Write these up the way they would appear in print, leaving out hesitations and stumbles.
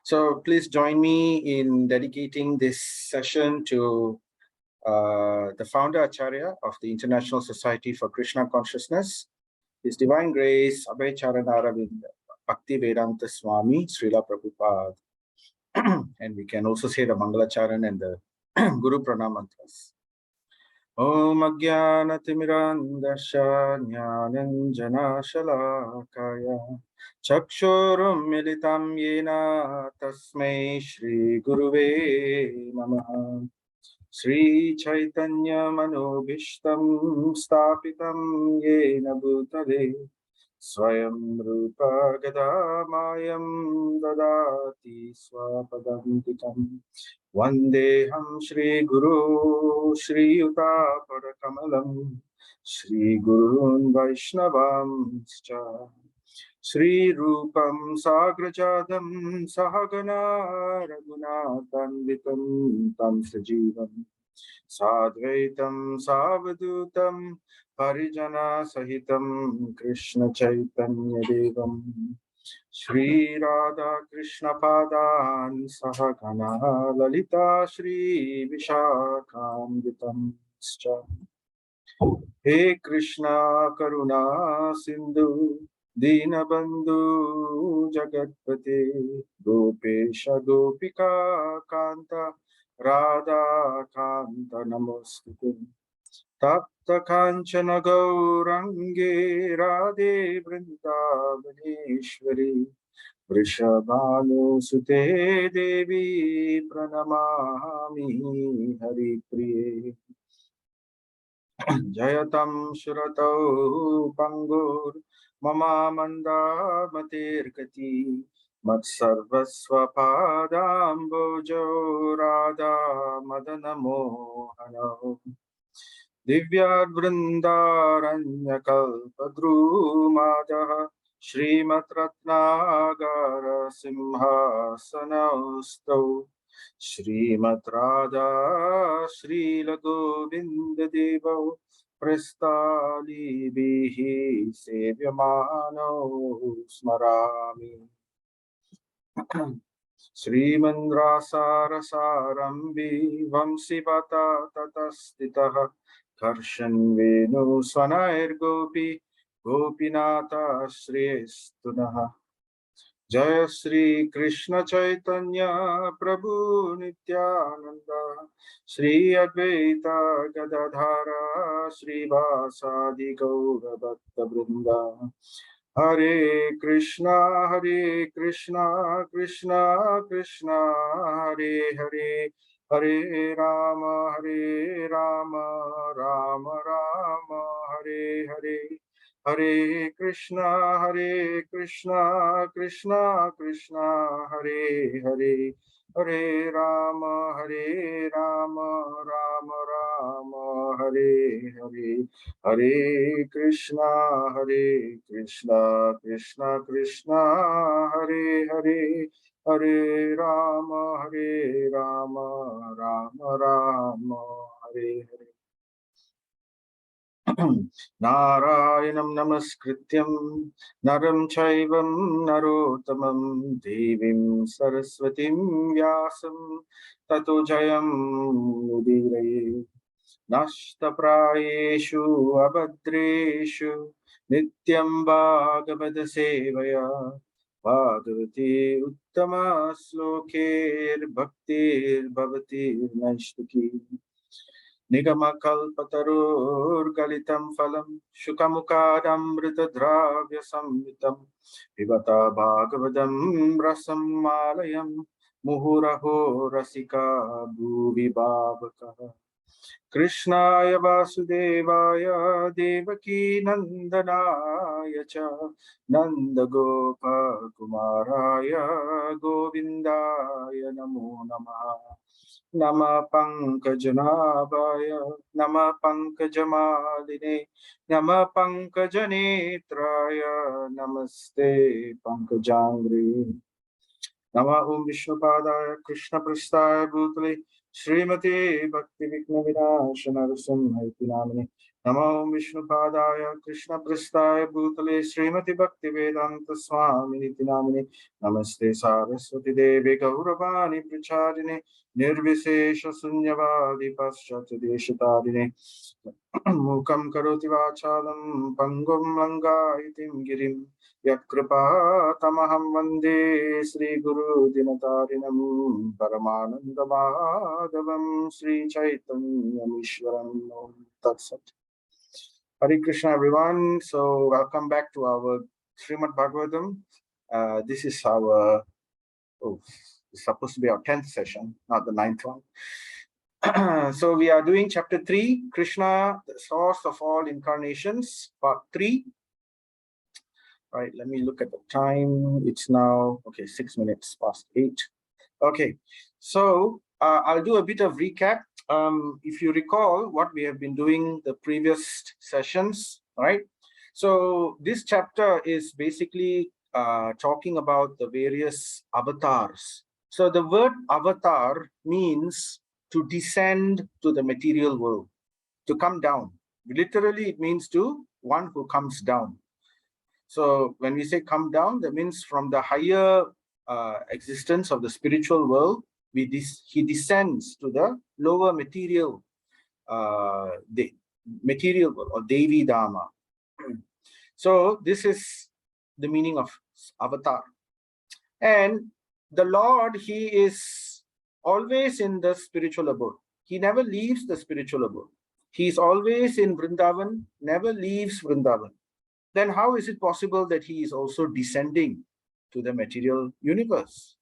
So please join me in dedicating this session to the founder Acharya of the International Society for Krishna Consciousness, His Divine Grace, Abhay Charanaravind Bhakti Vedanta Swami, Srila Prabhupada. And we can also say the Mangalacharan and the Guru Pranam mantras. Om Ajnanatimirandasya Jnananjana Shalakaya Chakshurum Militam Yena Tasmai Shri Guruve Namaha. Sri Chaitanya Manobhishtam Stapitam Yena Bhutale Swayam Rupa Gadamayam Dadati Swapadantikam Vandeham Shri Guru Shri Yuta Parakamalam Shri Gurun Vaishnavam Shri Rupam Sagrajadam Sahagana Raghunatanvitam Tam Sajivam Sadvaitam Savadutam Parijana Sahitam Krishna Chaitanya Devam Shri Radha Krishna Padan Sahagana Lalita Shri Vishakhamritam He Krishna Karuna Sindhu Dinabandhu Jagatpate Gopesha Gopika Kanta Radha Kanta Namostute Tapta Kanchana Gaurange Radhe Vrindavaneshwari Vrishabhanu Sute Devi Pranamami Hari Priye Jayatam Shuratau Pangur Mama Manda Matirkati Matsarvasva Padambojo Radha Madana Mohana Divyad Vrindaranya Kalpadrumadaha Shrimat Ratnagara Simhasanaustav Shrimat Radha Srila Govinda Devo Prestali Bihi Sevyamano Smarami Srimandrasara Sarambi Vamsivata Tatastitaha Karshan Venu Swanair Gopi Gopinata Sristunaha Jaya Sri Krishna Chaitanya Prabhu Nityananda Sri Advaita Gadadhara Sri Vasadi Gaura Bhakta Vrinda Hare Krishna Krishna Krishna Hare Hare Hare Rama Rama Rama Hare Hare Hare Krishna Krishna Krishna Hare Hare Hare Rama Rama Hare Hare Hare Krishna Krishna Hare Hare Hare Rama Rama Hare Hare Narayanam Namaskrityam Naram Chaivam Narottamam Devim Saraswatim Vyasam Tato Jayam Mudiraye Nashtaprayeshu Abhadreshu Nityam Bhagavata Sevaya Bhagavati Uttama Slokir Bhaktir Bhavatir Naishtaki Nigama Kalpatarur Galitam Phalam Shukamukadamrita Dravya Samvitam Vivata Bhagavadam Rasam Malayam Muhuraho Rasika Bhuvi Bhavaka Krishnaya Vasudevaya Devaki Nandanaya Cha Nandagopa Kumaraya Govindaya Namo Namaha Nama Pankajanabhaya Nama Pankajamadine Nama Pankajanetraya Namaste Pankajangri Nama Om Vishnupadaya Krishna Prasthaya Bhutale Srimati Bhakti Vigna Vinashana Narsimhaiti Namini Namo Vishnupadaya Krishna Prasthaya Bhutale Srimati Bhakti Vedanta Swami Niti Namine Namaste Saraswati Devi Gauravani Pracharine Nirvisesha Sunyavadi Paschati Deshatarine Mukam Karoti Vachalam Pangum Langaitim Girim Yatkripa Tamaham Vande Sri Guru Dinatarinam Paramananda Madhavam Sri Chaitanya Mishwaram Tatsat. Hare Krishna, everyone. So, welcome back to our Srimad Bhagavatam. This is our, it's supposed to be our 10th session, not the 9th one. So, we are doing chapter 3, Krishna, the source of all incarnations, part 3. Right, let me look at the time. It's now, okay, 6 minutes past 8. Okay, so I'll do a bit of recap. If you recall what we have been doing the previous sessions, right? So this chapter is basically talking about the various avatars. So the word avatar means to descend to the material world, to come down. Literally, it means to one who comes down. So when we say come down, that means from the higher existence of the spiritual world, he descends to the lower material, the material world, or Devi Dharma. So this is the meaning of avatar. And the Lord, he is always in the spiritual abode. He never leaves the spiritual abode. He is always in Vrindavan, never leaves Vrindavan. Then how is it possible that he is also descending to the material universe?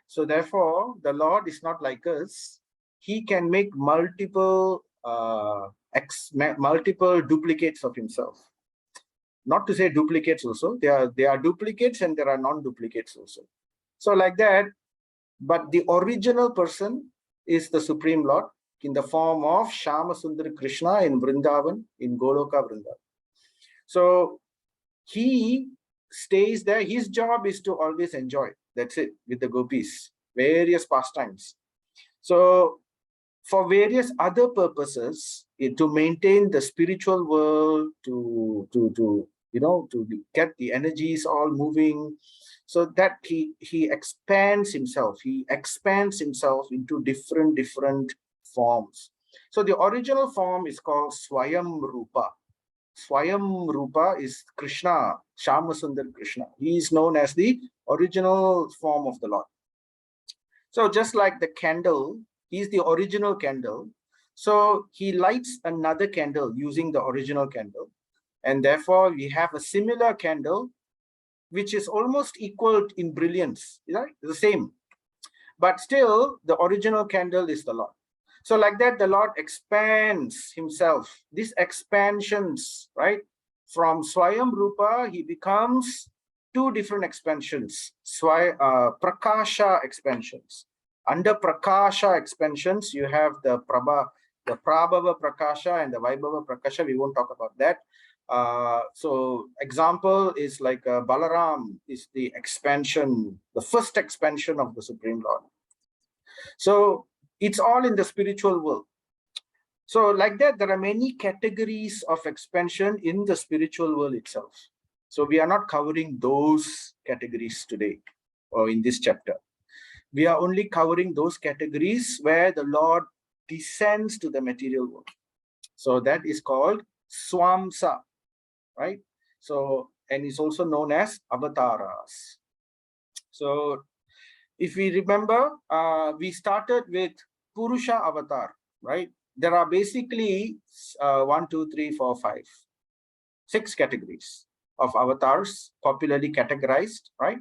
So therefore, the Lord is not like us. He can make multiple duplicates of himself. Not to say duplicates also. There are duplicates and there are non-duplicates also. So like that, but the original person is the Supreme Lord in the form of Shama Sundara Krishna in Vrindavan, in Goloka Vrindavan. So he stays there. His job is to always enjoy. That's it, with the gopis, various pastimes. So for various other purposes, to maintain the spiritual world, to get the energies all moving, so that he expands himself. He expands himself into different forms. So the original form is called Swayam Rupa. Swayam Rupa is Krishna, Shama Sundar Krishna. He is known as the original form of the Lord. So just like the candle, he is the original candle. So he lights another candle using the original candle. And therefore, we have a similar candle, which is almost equal in brilliance, right? The same. But still, the original candle is the Lord. So like that, the Lord expands himself. These expansions, right? From Swayam Rupa, he becomes two different expansions. Prakasha expansions. Under Prakasha expansions, you have the Prabhava Prakasha and the Vaibhava Prakasha. We won't talk about that. So example is like Balaram is the expansion, the first expansion of the Supreme Lord. So it's all in the spiritual world. So like that, there are many categories of expansion in the spiritual world itself. So we are not covering those categories today or in this chapter. We are only covering those categories where the Lord descends to the material world. So that is called Swamsa, right? So, and it's also known as avatars. So if we remember, we started with Purusha avatar, right? There are basically 6 categories of avatars, popularly categorized, right?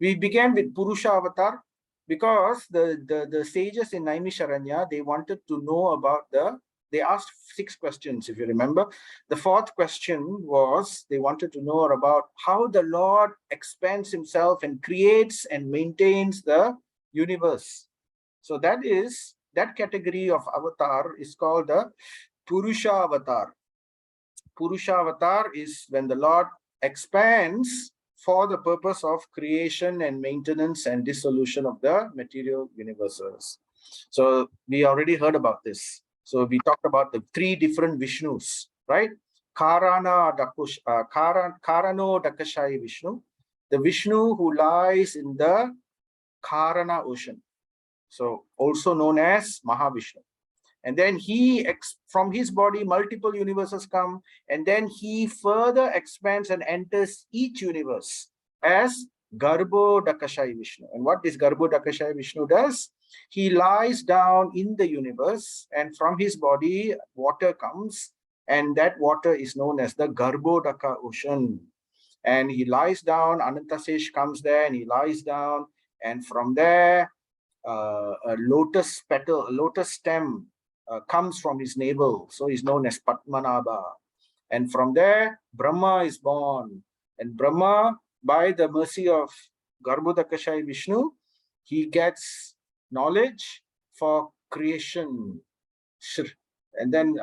We began with Purusha avatar because the sages in Naimisharanya, they wanted to know about they asked 6 questions, if you remember. The 4th question was, they wanted to know about how the Lord expands himself and creates and maintains the universe. So that category of avatar is called the Purusha avatar. Purusha avatar is when the Lord expands for the purpose of creation and maintenance and dissolution of the material universes. So we already heard about this. So we talked about the 3 different Vishnus. right? Karano Dakashai Vishnu, the Vishnu who lies in the Karana ocean, so also known as Mahavishnu. And then from his body, multiple universes come, and then he further expands and enters each universe as Garbho Dakashai Vishnu. And what this Garbho Dakashai Vishnu does, he lies down in the universe, and from his body, water comes, and that water is known as the Garbhodaka ocean. And he lies down, Anantasesh comes there, and he lies down, and from there, a lotus petal, a lotus stem comes from his navel, so he's known as Padmanabha. And from there, Brahma is born. And Brahma, by the mercy of Garbhodakashai Vishnu, he gets knowledge for creation. And then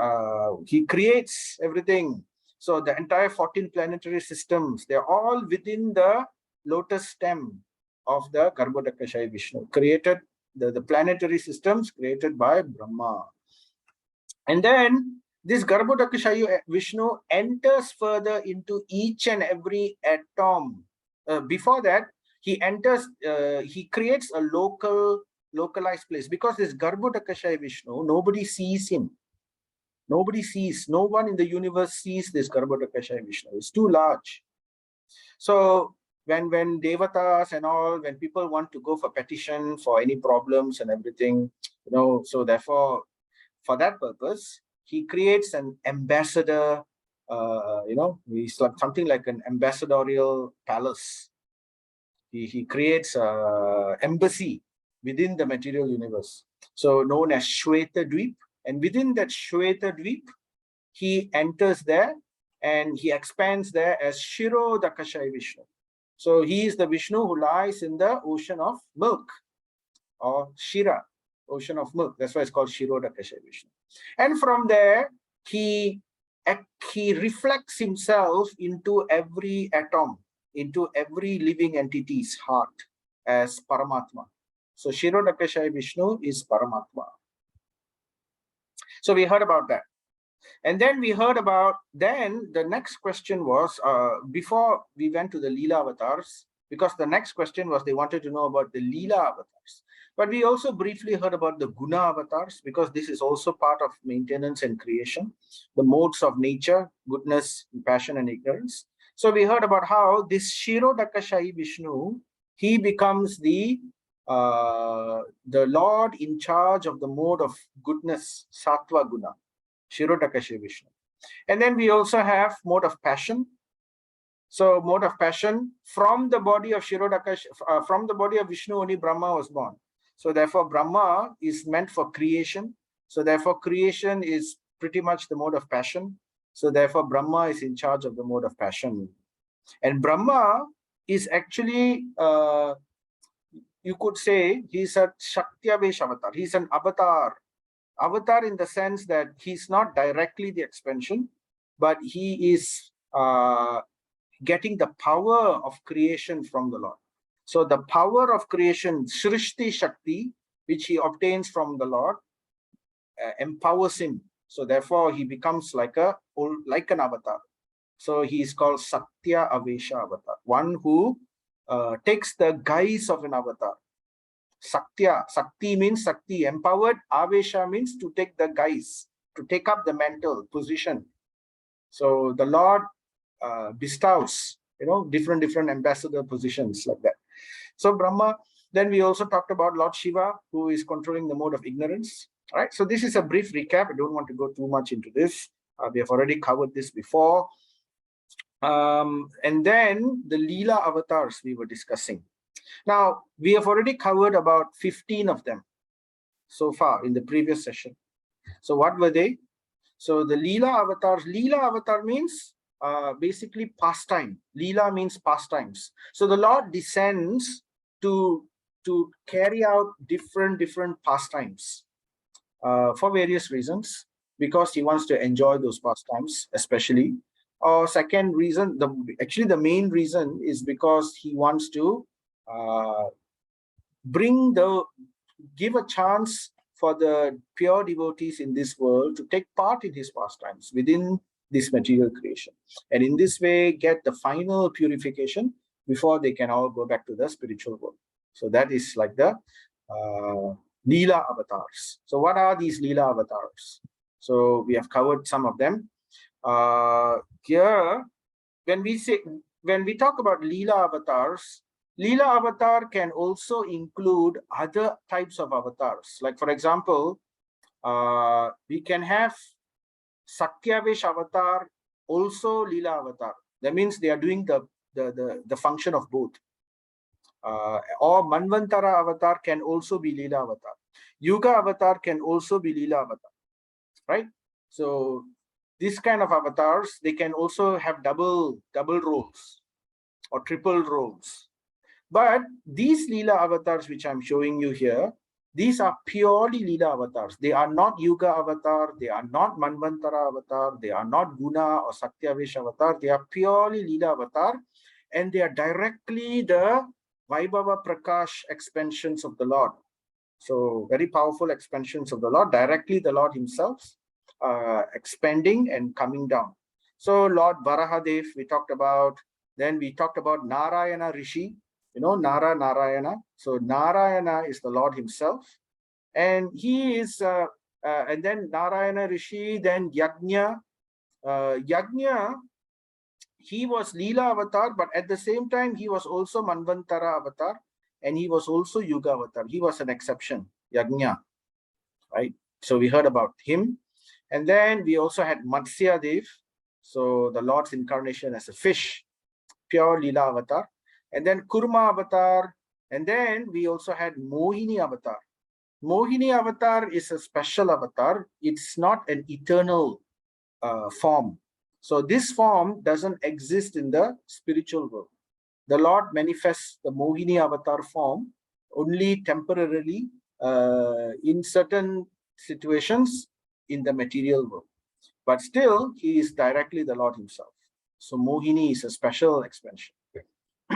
he creates everything. So the entire 14 planetary systems, they're all within the lotus stem of the Garbhodakashai Vishnu, created the planetary systems created by Brahma. And then this Garbhodakashai Vishnu enters further into each and every atom. Before that, he enters, he creates a localized place, because this Garbhodakashai Vishnu, nobody sees him. Nobody sees, no one in the universe sees this Garbhodakashai Vishnu. It's too large. So when devatas and all, when people want to go for petition for any problems and everything, so therefore, for that purpose, he creates an ambassador, he's like something like an ambassadorial palace. He creates an embassy within the material universe, so known as Shweta Dweep. And within that Shweta Dweep, he enters there and he expands there as Shiro Dakashai Vishnu. So he is the Vishnu who lies in the ocean of milk, or Shira, ocean of milk. That's why it's called Shiro Dakashai Vishnu. And from there, he reflects himself into every atom, into every living entity's heart as Paramatma. So Shiro Dakashai Vishnu is Paramatma. So we heard about that. And then we heard about, then the next question was, before we went to the Lilavataras, because the next question was they wanted to know about the Lilavatars. But we also briefly heard about the Guna avatars, because this is also part of maintenance and creation, the modes of nature, goodness, passion, and ignorance. So we heard about how this Shiro Dakashai Vishnu, he becomes the Lord in charge of the mode of goodness, Sattva Guna, Shiro Dakashai Vishnu. And then we also have mode of passion. So mode of passion, from the body of Shiro Dakashai, from the body of Vishnu, only Brahma was born. So therefore, Brahma is meant for creation. So therefore, creation is pretty much the mode of passion. So therefore, Brahma is in charge of the mode of passion. And Brahma is actually, you could say, he's a Shaktiavesh avatar. He's an avatar. Avatar in the sense that he's not directly the expansion, but he is getting the power of creation from the Lord. So the power of creation, Srishti Shakti, which he obtains from the Lord, empowers him. So therefore, he becomes like an avatar. So he is called Satya Avesha avatar, one who takes the guise of an avatar. Satya, Sakti means Sakti, empowered. Avesha means to take the guise, to take up the mantle position. So the Lord bestows, different ambassador positions like that. So Brahma, then we also talked about Lord Shiva, who is controlling the mode of ignorance. All right, so this is a brief recap. I don't want to go too much into this. We have already covered this before. And then the Leela avatars we were discussing. Now, we have already covered about 15 of them so far in the previous session. So what were they? So the Leela avatars, Leela avatar means basically pastime. Leela means pastimes. So the Lord descends to carry out different pastimes for various reasons, because he wants to enjoy those pastimes, especially. Or second reason, actually the main reason is because he wants to give a chance for the pure devotees in this world to take part in his pastimes within this material creation. And in this way, get the final purification before they can all go back to the spiritual world. So that is like the Leela avatars. So what are these Leela avatars? So we have covered some of them. Here, when we talk about Leela avatars, Leela avatar can also include other types of avatars. Like for example, we can have Satyavish avatar, also Leela avatar. That means they are doing the function of both. Or Manvantara avatar can also be Leela avatar. Yuga avatar can also be Leela avatar, right? So this kind of avatars, they can also have double roles or triple roles. But these Leela avatars which I'm showing you here, these are purely Leela avatars. They are not Yuga avatar, they are not Manvantara avatar, they are not Guna or Satyavish avatar, they are purely Leela avatar, and they are directly the Vaibhava Prakash expansions of the Lord. So very powerful expansions of the Lord, directly the Lord himself expanding and coming down. So Lord Varahadev we talked about, then we talked about Narayana Rishi, you know, Narayana. So Narayana is the Lord himself, and he is, and then Narayana Rishi, then Yajna. Yajna, he was Leela avatar, but at the same time, he was also Manvantara avatar, and he was also Yuga avatar. He was an exception, Yajna, right? So we heard about him. And then we also had Matsya Dev, so the Lord's incarnation as a fish, pure Leela avatar. And then Kurma avatar, and then we also had Mohini avatar. Mohini avatar is a special avatar. It's not an eternal form. So this form doesn't exist in the spiritual world. The Lord manifests the Mohini avatar form only temporarily in certain situations in the material world. But still, he is directly the Lord himself. So Mohini is a special expansion.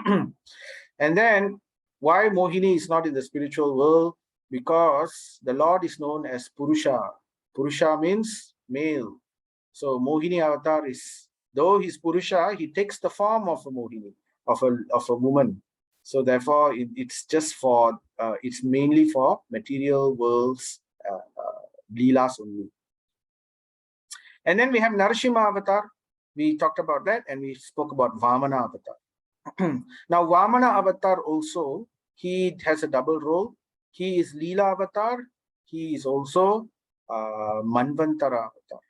And then why Mohini is not in the spiritual world? Because the Lord is known as Purusha. Purusha means male. So Mohini avatar is, though he's Purusha, he takes the form of a Mohini, of a woman. So therefore, it's just for, it's mainly for material worlds, Leelas only. And then we have Narasimha avatar. We talked about that, and we spoke about Vamana avatar. Now, Vamana avatar also, he has a double role. He is Leela avatar. He is also Manvantara avatar.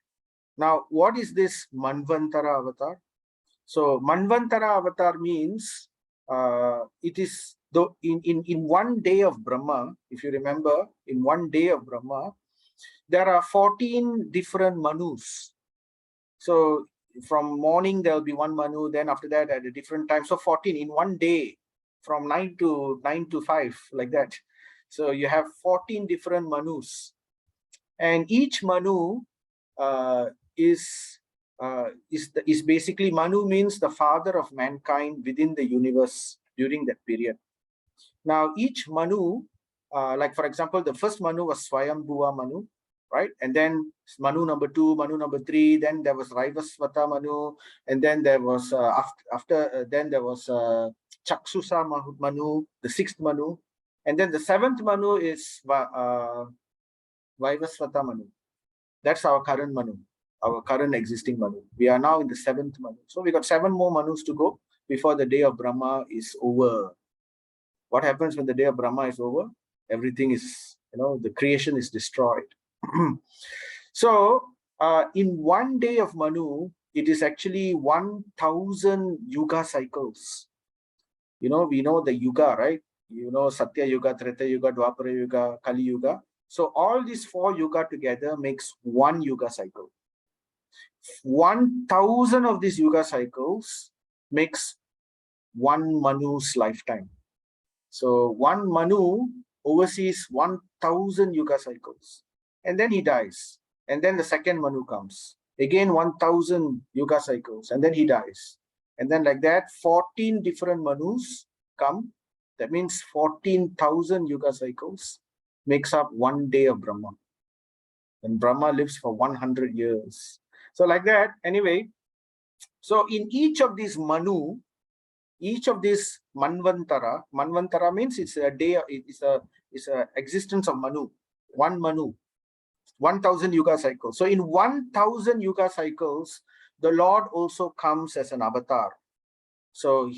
Now, what is this Manvantara avatar? So, Manvantara avatar means it is in one day of Brahma. If you remember, in one day of Brahma, there are 14 different Manus. So from morning there will be one Manu, then after that at a different time. So 14 in one day, from 9 to 5, like that. So you have 14 different Manus, and each Manu is basically, Manu means the father of mankind within the universe during that period. Now each Manu, like for example, the first Manu was Swayambhuva Manu, right? And then Manu number 2, Manu number 3, then there was Raivasvata Manu, and then there was then there was Chaksusa Manu, the 6th Manu, and then the 7th Manu is Vaivasvata Manu. That's our current Manu, our current existing Manu. We are now in the 7th Manu. So we got 7 more Manus to go before the day of Brahma is over. What happens when the day of Brahma is over? Everything is, the creation is destroyed. So in one day of Manu, it is actually 1,000 yuga cycles. We know the yuga, right? Satya Yuga, Treta Yuga, Dwapara Yuga, Kali Yuga. So all these 4 yuga together makes 1 yuga cycle. 1,000 of these yuga cycles makes 1 Manu's lifetime. So 1 Manu oversees 1,000 yuga cycles, and then he dies. And then the second Manu comes. Again 1,000 yuga cycles, and then he dies. And then like that, 14 different Manus come. That means 14,000 yuga cycles makes up 1 day of Brahma. And Brahma lives for 100 years. So like that, anyway. So in each of these Manu, each of these Manvantara means it's a day, it's a existence of Manu, one Manu, 1000 yuga cycles. So in 1000 yuga cycles, the Lord also comes as an avatar. So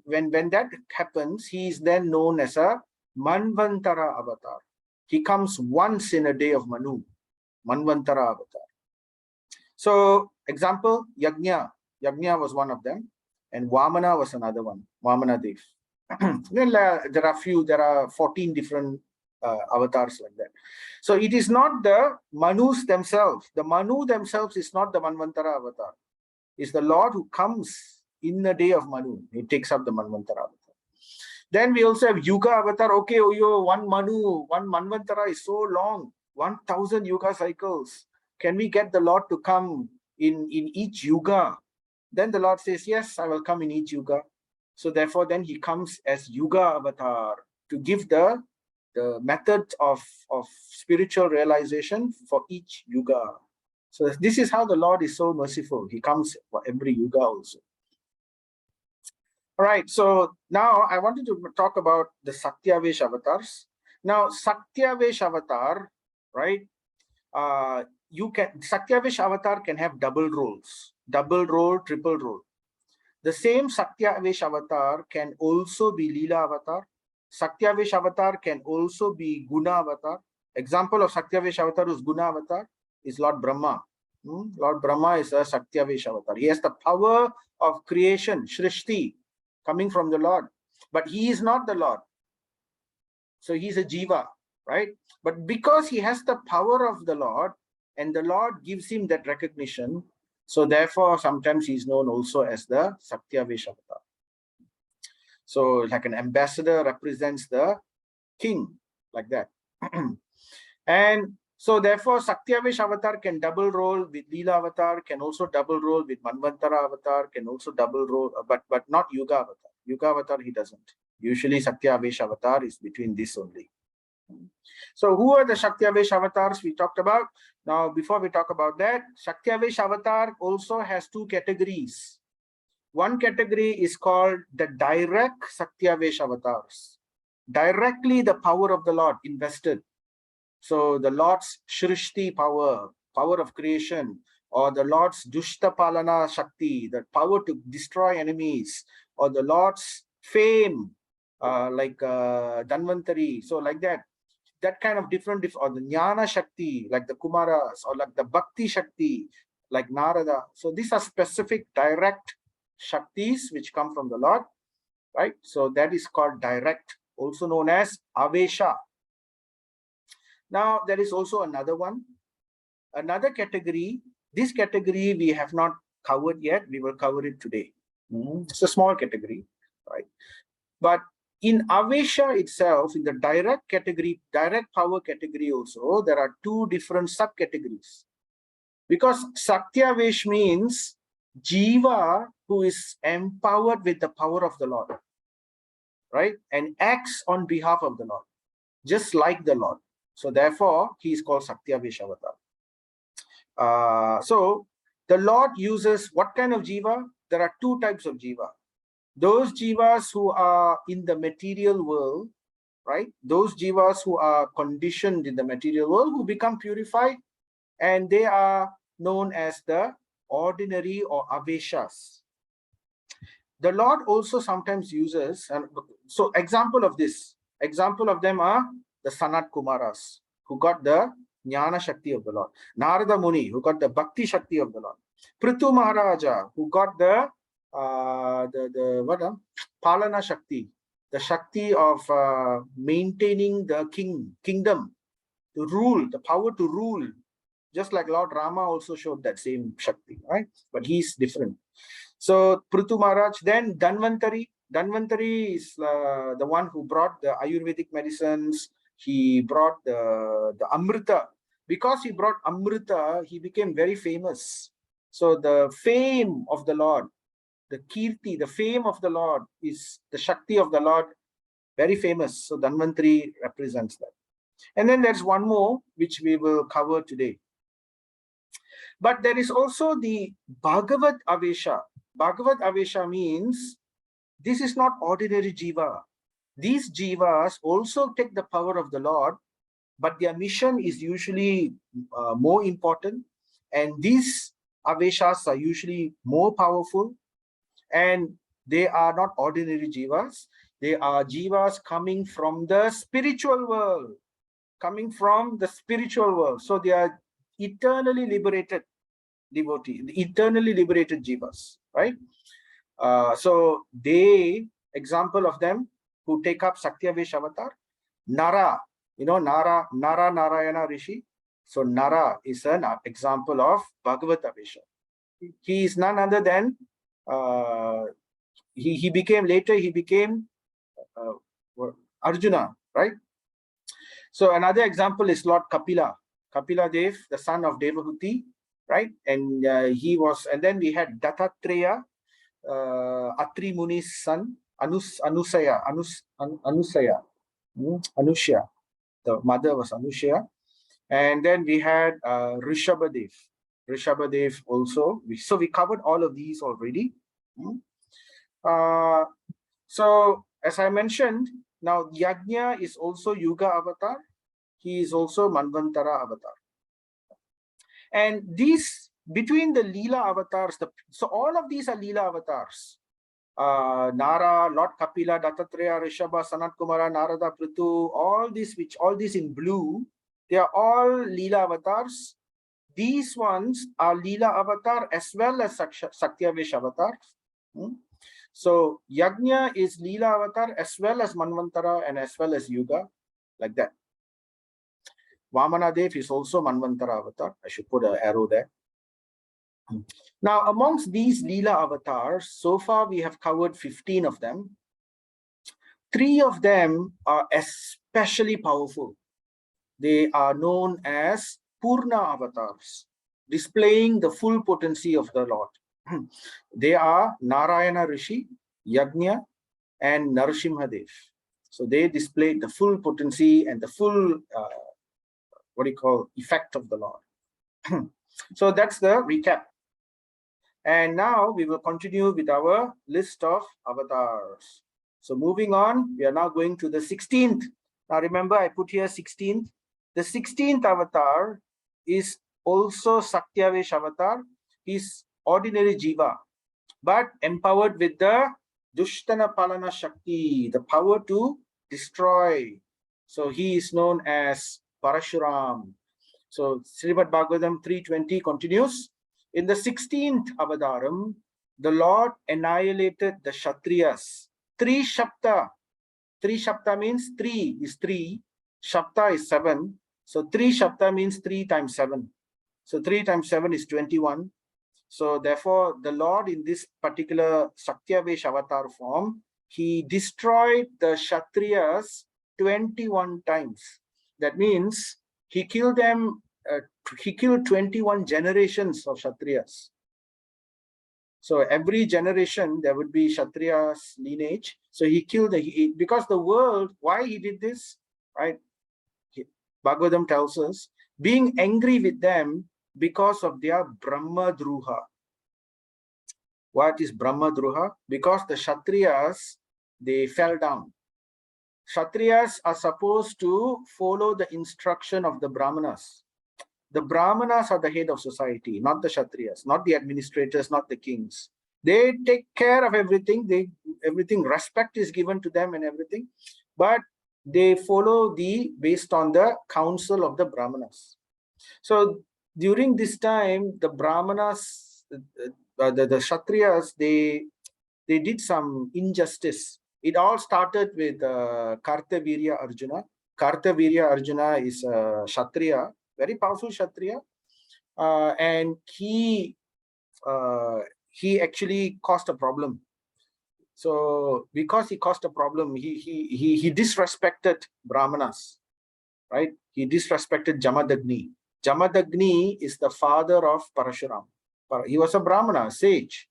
when that happens, he is then known as a Manvantara avatar. He comes once in a day of Manu, Manvantara avatar. So example, Yajna was one of them, and Vamana was another one, Vamana Dev. Then there are 14 different avatars like that. So it is not the Manus themselves. The Manu themselves is not the Manvantara avatar. It's the Lord who comes in the day of Manu. He takes up the Manvantara avatar. Then we also have Yuga avatar. Okay, one Manu, one Manvantara is so long, 1000 Yuga cycles. Can we get the Lord to come in each Yuga? Then the Lord says, yes, I will come in each Yuga. So therefore, then he comes as Yuga avatar to give the method of spiritual realization for each Yuga. So this is how the Lord is so merciful. He comes for every Yuga also. All right, so now I wanted to talk about the Satyavesh avatars. Now, Satyavesh avatar, right? Satyavesh avatar can have double roles, double role, triple role. The same Satyavesh avatar can also be Leela avatar. Satyavesh avatar can also be Guna avatar. Example of Satyavesh avatar who's Guna avatar is Lord Brahma. Lord Brahma is a Satyavesh avatar. He has the power of creation, Shrishti, coming from the Lord. But he is not the Lord. So he's a Jiva, right? But because he has the power of the Lord, and the Lord gives him that recognition, so therefore sometimes he's known also as the Satyavesh avatar. So like an ambassador represents the king, like that. And so therefore Satyavesh avatar can double role with Leela avatar, can also double role with Manvantara avatar, can also double role, but not Yuga avatar. Yuga avatar he doesn't. Usually Satyavesh avatar is between this only. So who are the Satyavesh avatars we talked about? Now, before we talk about that, Satyavesh avatar also has two categories. One category is called the direct Satyavesh avatars. Directly the power of the Lord invested. So the Lord's Shrishti power, power of creation, or the Lord's Dushta Palana Shakti, the power to destroy enemies, or the Lord's fame, like Dhanvantari. So like that. That kind of different, or the Jnana Shakti, like the Kumaras, or like the Bhakti Shakti, like Narada. So these are specific direct Shaktis which come from the Lord, right? So that is called direct, also known as Avesha. Now, there is also another one, another category. This category we have not covered yet. We will cover it today. It's a small category, right? But in Avesha itself, in the direct category, direct power category also, there are two different subcategories. Because Satyavesh means Jiva who is empowered with the power of the Lord, right? And acts on behalf of the Lord, just like the Lord. So therefore, he is called Satyavesh avatar. So the Lord uses what kind of Jiva? There are two types of Jiva. Those jivas who are in the material world, right? Those jivas who are conditioned in the material world, who become purified, and they are known as the ordinary or aveshas. The Lord also sometimes uses, and so example of them are the Sanat Kumaras, who got the Jnana Shakti of the Lord. Narada Muni, who got the Bhakti Shakti of the Lord. Prithu Maharaja, who got the Palana Shakti, the Shakti of maintaining the kingdom, to rule, the power to rule, just like Lord Rama also showed that same Shakti, right? But he's different. So Prithu Maharaj, then Dhanvantari is the one who brought the Ayurvedic medicines. He brought the Amrita. Because he brought Amrita, he became very famous. So the fame of the Lord, the Kirti, the fame of the Lord is the Shakti of the Lord, very famous. So Dhanvantari represents that. And then there's one more, which we will cover today. But there is also the Bhagavat Avesha. Bhagavat Avesha means this is not ordinary jiva. These jivas also take the power of the Lord, but their mission is usually more important. And these Aveshas are usually more powerful, and they are not ordinary jivas. They are jivas coming from the spiritual world, So they are eternally liberated devotee, eternally liberated jivas, right? So they, example of them who take up Sakyavesh avatar, Nara, Nara Narayana Rishi. So Nara is an example of Bhagavat Avesha. He is none other than he became Arjuna, right? So another example is Lord Kapila Dev, the son of Devahuti, right? And and then we had Dattatreya, Atri Muni's son, Anusaya. The mother was Anushya. And then we had Rishabhadev also. So we covered all of these already. So as I mentioned, now Yajna is also Yuga avatar. He is also Manvantara avatar. And these, between the Leela avatars, so all of these are Leela avatars. Nara, Lord Kapila, Dattatreya, Rishabha, Sanat Kumara, Narada, Prithu, all these in blue, they are all Leela avatars. These ones are Leela avatar as well as Sakyavesh avatar. So Yajna is Leela avatar as well as Manvantara and as well as Yuga, like that. Vamanadev is also Manvantara avatar. I should put an arrow there. Now, amongst these Leela avatars, so far we have covered 15 of them. 3 of them are especially powerful. They are known as Purna avatars, displaying the full potency of the Lord. They are Narayana Rishi, Yajna, and Narasimhadev. So they displayed the full potency and the full, effect of the Lord. So that's the recap. And now we will continue with our list of avatars. So moving on, we are now going to the 16th. Now remember, I put here 16th. The 16th avatar is also Sakyavesh avatar. He's ordinary jiva, but empowered with the Dushtana Palana Shakti, the power to destroy. So he is known as Parashuram. So Srimad Bhagavatam 3:20 continues. In the 16th Avadaram, the Lord annihilated the Kshatriyas. 3 Shapta. 3 Shapta means 3 is 3. Shapta is 7. So 3 Shapta means 3 times 7. So 3 times 7 is 21. So therefore, the Lord in this particular Sakyavesh avatar form, he destroyed the Kshatriyas 21 times. That means he killed them. He killed 21 generations of Kshatriyas. So every generation there would be Kshatriya's lineage. So he killed because the world, why he did this, right? Bhagavatam tells us, being angry with them because of their Brahma Druha. What is Brahma Druha? Because the Kshatriyas, they fell down. Kshatriyas are supposed to follow the instruction of the Brahmanas. The Brahmanas are the head of society, not the Kshatriyas, not the administrators, not the kings. They take care of everything. Everything, respect is given to them and everything. But they follow based on the counsel of the Brahmanas. So during this time, the Brahmanas, the Kshatriyas, they did some injustice. It all started with Kartavirya Arjuna. Kartavirya Arjuna is a Kshatriya, very powerful Kshatriya, and he actually caused a problem. So because he caused a problem, he disrespected Brahmanas, right? He disrespected Jamadagni. Jamadagni is the father of Parashuram. He was a Brahmana, sage.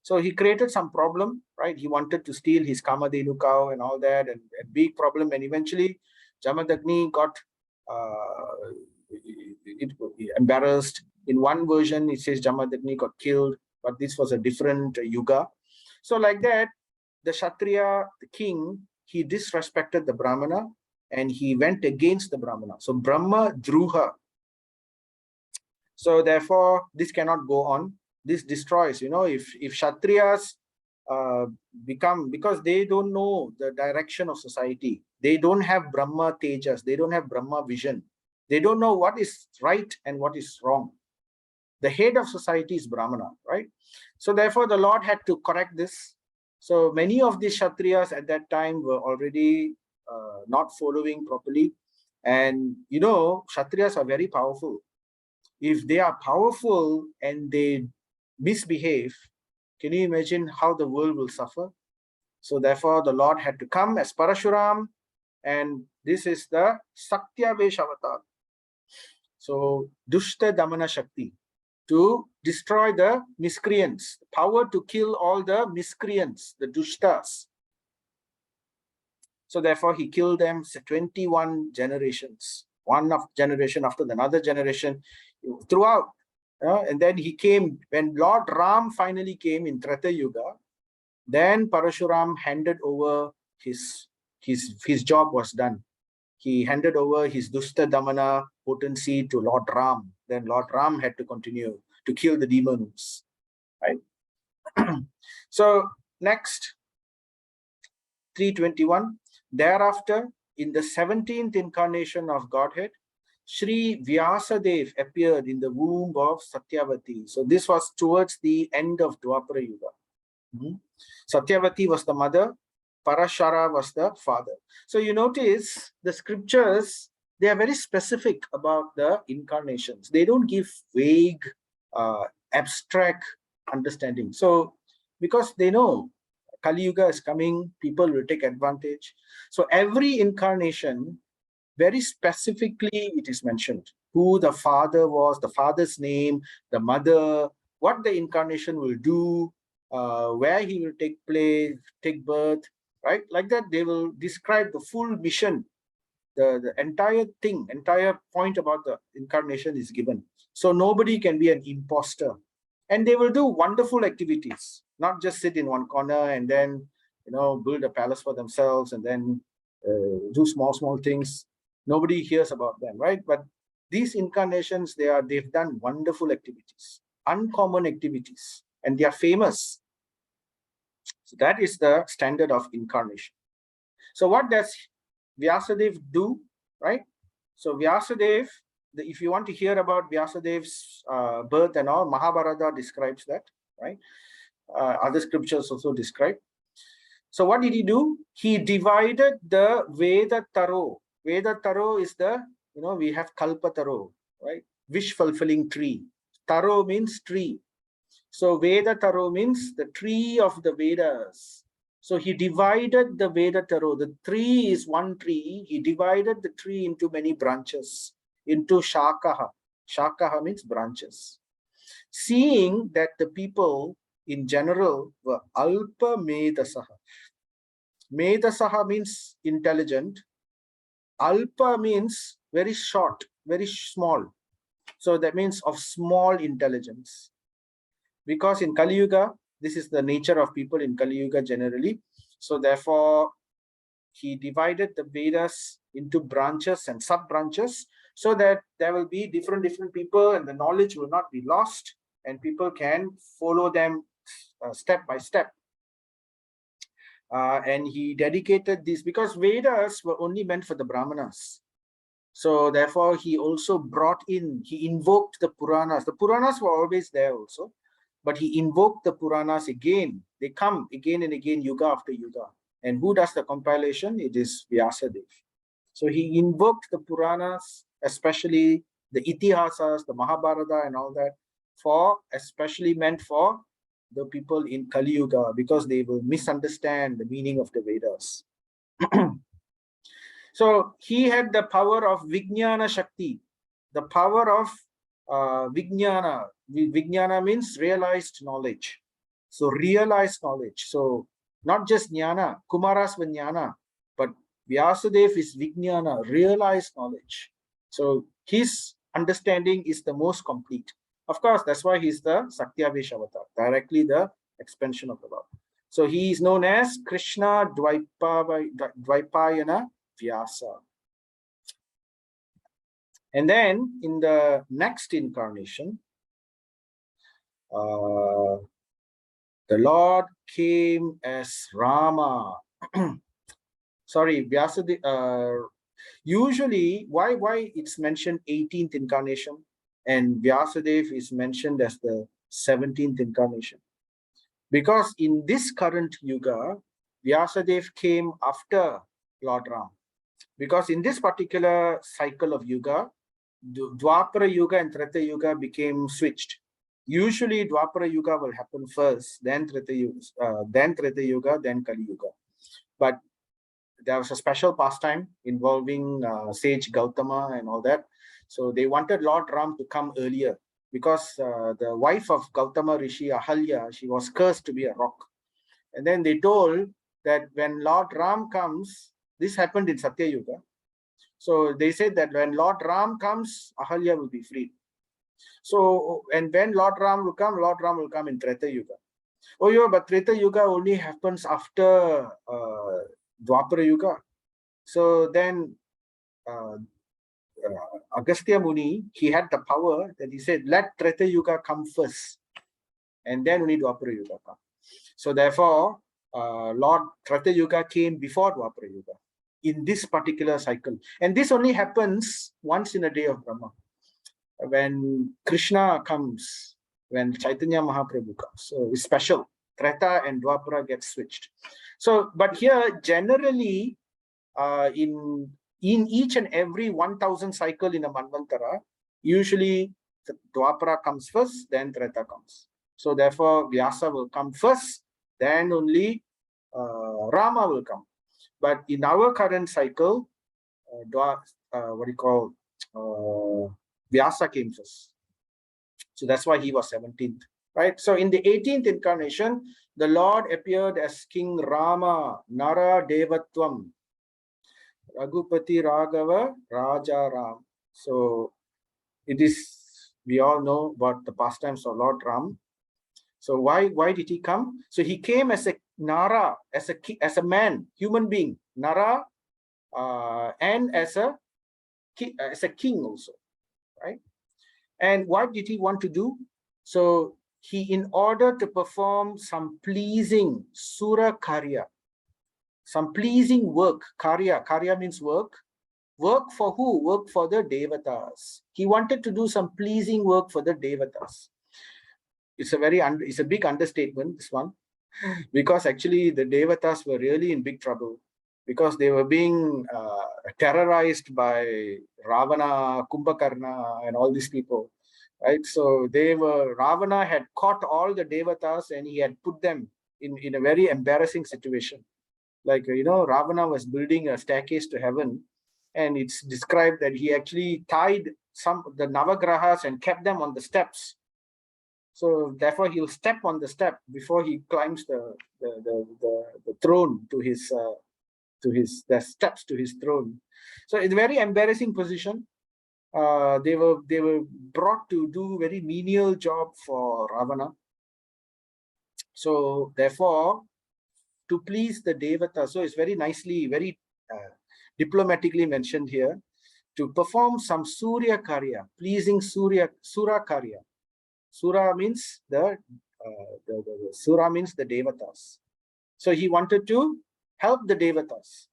So he created some problem, right? He wanted to steal his Kamadhenu cow and all that, and a big problem. And eventually, Jamadagni got embarrassed. In one version, it says Jamadagni got killed, but this was a different yuga. So like that, the Kshatriya, the king, he disrespected the Brahmana and he went against the Brahmana. So Brahma Druha. So therefore, this cannot go on. This destroys, if Kshatriyas become, because they don't know the direction of society. They don't have Brahma Tejas. They don't have Brahma vision. They don't know what is right and what is wrong. The head of society is Brahmana, right? So therefore, the Lord had to correct this. So many of the Kshatriyas at that time were already not following properly. And, Kshatriyas are very powerful. If they are powerful and they misbehave, can you imagine how the world will suffer? So therefore, the Lord had to come as Parashuram, and this is the Saktyavesh avatar. So Dushta Damana Shakti, to destroy the miscreants, power to kill all the miscreants, the Dushtas. So therefore, he killed them 21 generations, one generation after another generation, throughout. And then he came, when Lord Ram finally came in Treta Yuga, then Parashuram handed over his job was done. He handed over his Dushta Damana potency to Lord Ram. Then Lord Ram had to continue to kill the demons, right? So next, 321. Thereafter, in the 17th incarnation of Godhead, Sri Vyasadev appeared in the womb of Satyavati. So this was towards the end of Dwapara Yuga. Satyavati was the mother, Parashara was the father. So you notice the scriptures, they are very specific about the incarnations. They don't give vague, abstract understanding. So because they know Kali Yuga is coming, people will take advantage. So every incarnation, very specifically, it is mentioned who the father was, the father's name, the mother, what the incarnation will do, where he will take birth, right? Like that, they will describe the full mission. The entire thing, entire point about the incarnation is given. So nobody can be an imposter. And they will do wonderful activities, not just sit in one corner and then, build a palace for themselves and then do small things. Nobody hears about them, right? But these incarnations, they've done wonderful activities, uncommon activities, and they are famous. So that is the standard of incarnation. So what does Vyasadev do, right? So Vyasadev, if you want to hear about Vyasadev's birth and all, Mahabharata describes that, right? Other scriptures also describe. So what did he do? He divided the Veda Taro. Veda Taro is the, we have Kalpa Taro, right? Wish-fulfilling tree. Taro means tree. So Veda Taro means the tree of the Vedas. So he divided the Veda Taro. The tree is one tree. He divided the tree into many branches, into Shakaha. Shakaha means branches. Seeing that the people in general were Alpa Medasaha. Medasaha means intelligent. Alpa means very short, very small. So that means of small intelligence. Because in Kali Yuga, this is the nature of people in Kali Yuga generally. So therefore, he divided the Vedas into branches and sub-branches so that there will be different people and the knowledge will not be lost and people can follow them step by step. And he dedicated this because Vedas were only meant for the Brahmanas. So therefore, he also he invoked the Puranas. The Puranas were always there also, but he invoked the Puranas again. They come again and again, yuga after yuga. And who does the compilation? It is Vyasadev. So he invoked the Puranas, especially the Itihasas, the Mahabharata and all that, especially meant for the people in Kali Yuga, because they will misunderstand the meaning of the Vedas. So he had the power of Vijnana Shakti, the power of Vijnana. Vijnana means realized knowledge. So realized knowledge. So not just Jnana, Kumaras were Jnana, but Vyasadev is Vijnana, realized knowledge. So his understanding is the most complete. Of course, that's why he's the Saktyavesh avatar, directly the expansion of the Lord. So he is known as Krishna Dvaipayana Vyasa. And then in the next incarnation, the Lord came as Rama. Sorry, Vyasadeva. Usually, why it's mentioned 18th incarnation and Vyasadeva is mentioned as the 17th incarnation? Because in this current yuga, Vyasadeva came after Lord Ram. Because in this particular cycle of yuga, Dwapara Yuga and Treta Yuga became switched. Usually Dwapara Yuga will happen first, then Treta Yuga, then Kali Yuga. But there was a special pastime involving sage Gautama and all that. So they wanted Lord Ram to come earlier because the wife of Gautama Rishi, Ahalya, she was cursed to be a rock. And then they told that when Lord Ram comes, this happened in Satya Yuga. So they said that when Lord Ram comes, Ahalya will be freed. So, and when Lord Ram will come in Treta Yuga. Oh yeah, but Treta Yuga only happens after Dwapara Yuga. So then Agastya Muni, he had the power that he said, let Treta Yuga come first. And then only Dwapara Yuga come. So therefore, Lord Treta Yuga came before Dwapara Yuga in this particular cycle. And this only happens once in a day of Brahma. When Krishna comes, when Chaitanya Mahaprabhu comes. So it's special. Treta and Dwapara get switched. So, but here generally, in each and every 1000 cycle in a Manvantara, usually the Dwapara comes first, then Treta comes. So therefore, Vyasa will come first, then only Rama will come. But in our current cycle, Vyasa came first. So that's why he was 17th, right? So in the 18th incarnation, the Lord appeared as King Rama, Nara Devatvam, Raghupati Raghava, Raja Ram. So it is, we all know about the pastimes of Lord Ram. So why did he come? So he came as a Nara, as a man, human being, Nara, and as a king also, right? And what did he want to do? So he, in order to perform some pleasing Sura Karya, some pleasing work, Karya means work. Work for who? Work for the Devatas. He wanted to do some pleasing work for the Devatas. It's a big understatement, this one, because actually the Devatas were really in big trouble because they were being terrorized by Ravana, Kumbhakarna, and all these people, right? So Ravana had caught all the Devatas and he had put them in a very embarrassing situation. Like, Ravana was building a staircase to heaven, and it's described that he actually tied the Navagrahas and kept them on the steps. So therefore, he'll step on the step before he climbs the throne the steps to his throne. So it's a very embarrassing position. They were brought to do very menial job for Ravana. So therefore, to please the Devata, so it's very nicely, very diplomatically mentioned here, to perform some Surya Karya, pleasing Sura Karya. Sura means the Devatas. So he wanted to help the Devatas.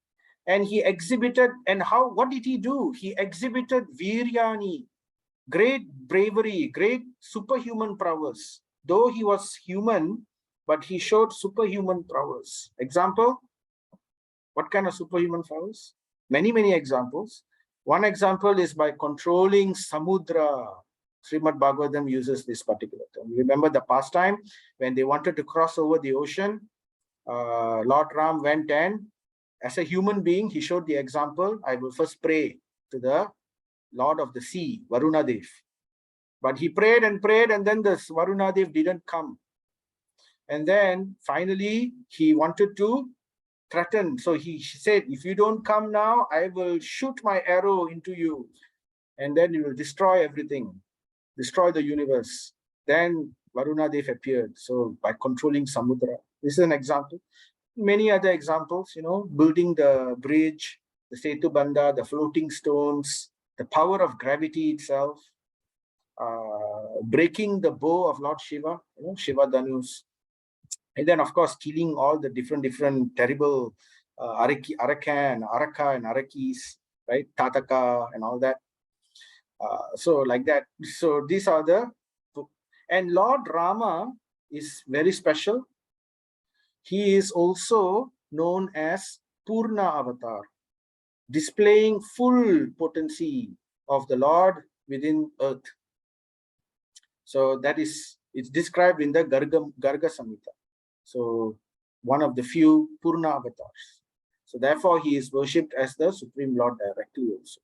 And he exhibited, and what did he do? He exhibited Viryani, great bravery, great superhuman prowess. Though he was human, but he showed superhuman prowess. Example, what kind of superhuman prowess? Many examples. One example is by controlling Samudra. Srimad Bhagavatam uses this particular term. Remember the pastime when they wanted to cross over the ocean, Lord Ram went and, as a human being, he showed the example. I will first pray to the Lord of the sea, Varunadev. But he prayed, and then the Varunadev didn't come. And then finally, he wanted to threaten. So he said, if you don't come now, I will shoot my arrow into you. And then you will destroy everything. destroy the universe. Then Varuna Dev appeared. So by controlling Samudra, this is an example. Many other examples, building the bridge, the Setu Bandha, the floating stones, the power of gravity itself, breaking the bow of Lord Shiva, Shiva Dhanus, and then of course killing all the different terrible Araka and Arakis, right? Tataka and all that. So like that. So these are and Lord Rama is very special. He is also known as Purna Avatar, displaying full potency of the Lord within earth. So it's described in the Garga Samhita. So one of the few Purna avatars. So therefore he is worshipped as the Supreme Lord directly also.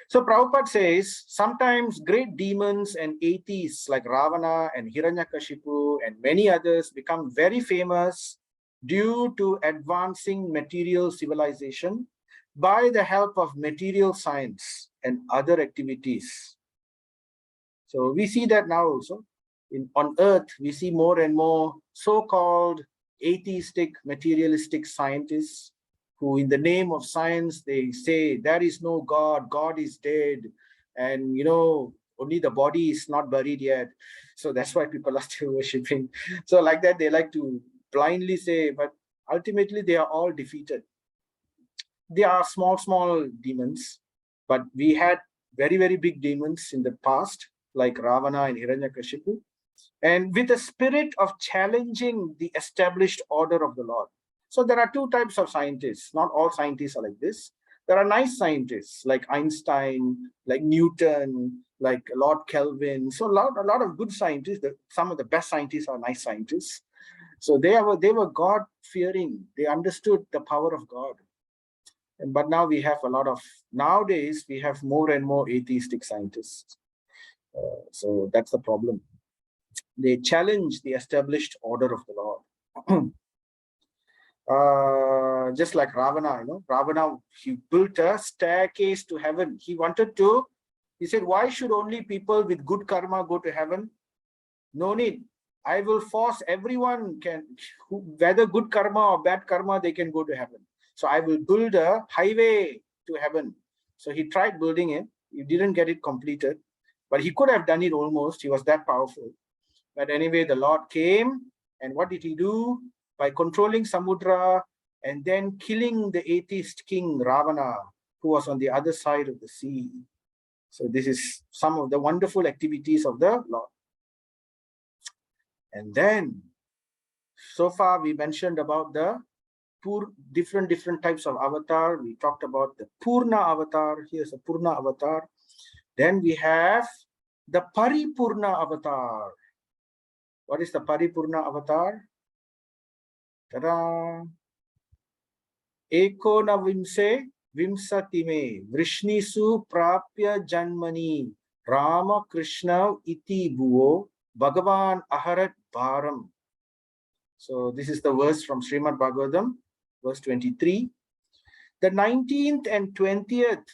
So Prabhupada says, sometimes great demons and atheists like Ravana and Hiranyakashipu and many others become very famous due to advancing material civilization by the help of material science and other activities. So we see that now also. On earth, we see more and more so-called atheistic, materialistic scientists who in the name of science, they say there is no God, God is dead, and only the body is not buried yet. So that's why people are still worshipping. So like that, they like to blindly say, but ultimately they are all defeated. They are small demons, but we had very big demons in the past, like Ravana and Hiranyakashipu, and with a spirit of challenging the established order of the Lord. So there are two types of scientists. Not all scientists are like this. There are nice scientists like Einstein, like Newton, like Lord Kelvin. So a lot of good scientists. Some of the best scientists are nice scientists. So they were God-fearing. They understood the power of God. But now we have nowadays we have more and more atheistic scientists. So that's the problem. They challenge the established order of the Lord. Just like Ravana, Ravana, he built a staircase to heaven. He said, why should only people with good karma go to heaven? No need. I will force everyone whether good karma or bad karma, they can go to heaven. So I will build a highway to heaven. So he tried building it. He didn't get it completed, but he could have done it almost. He was that powerful. But anyway, the Lord came, and what did he do? By controlling Samudra and then killing the atheist king Ravana, who was on the other side of the sea. So this is some of the wonderful activities of the Lord. And then, so far we mentioned about the different types of avatar. We talked about the Purna avatar. Here's a Purna avatar. Then we have the Paripurna avatar. What is the Paripurna avatar? Ta-da! Ekona vimsatime vrishnisu prapya janmani Rama Krishna iti bhuvo Bhagavan aharat bharam. So this is the verse from Srimad Bhagavatam, verse 23. The 19th and 20th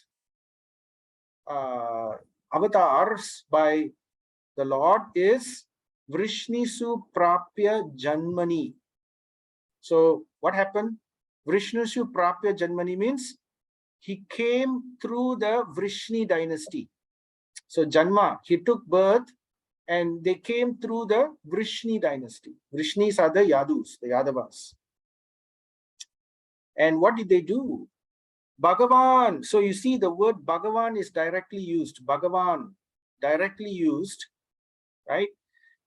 avatars by the Lord is Vrishnisu Prapya Janmani. So what happened? Vrishnisu Prapya Janmani means he came through the Vrishni dynasty. So Janma, he took birth and they came through the Vrishni dynasty. Vrishnis are the Yadus, the Yadavas. And what did they do? Bhagavan. So you see the word Bhagavan is directly used. Bhagavan, directly used, right?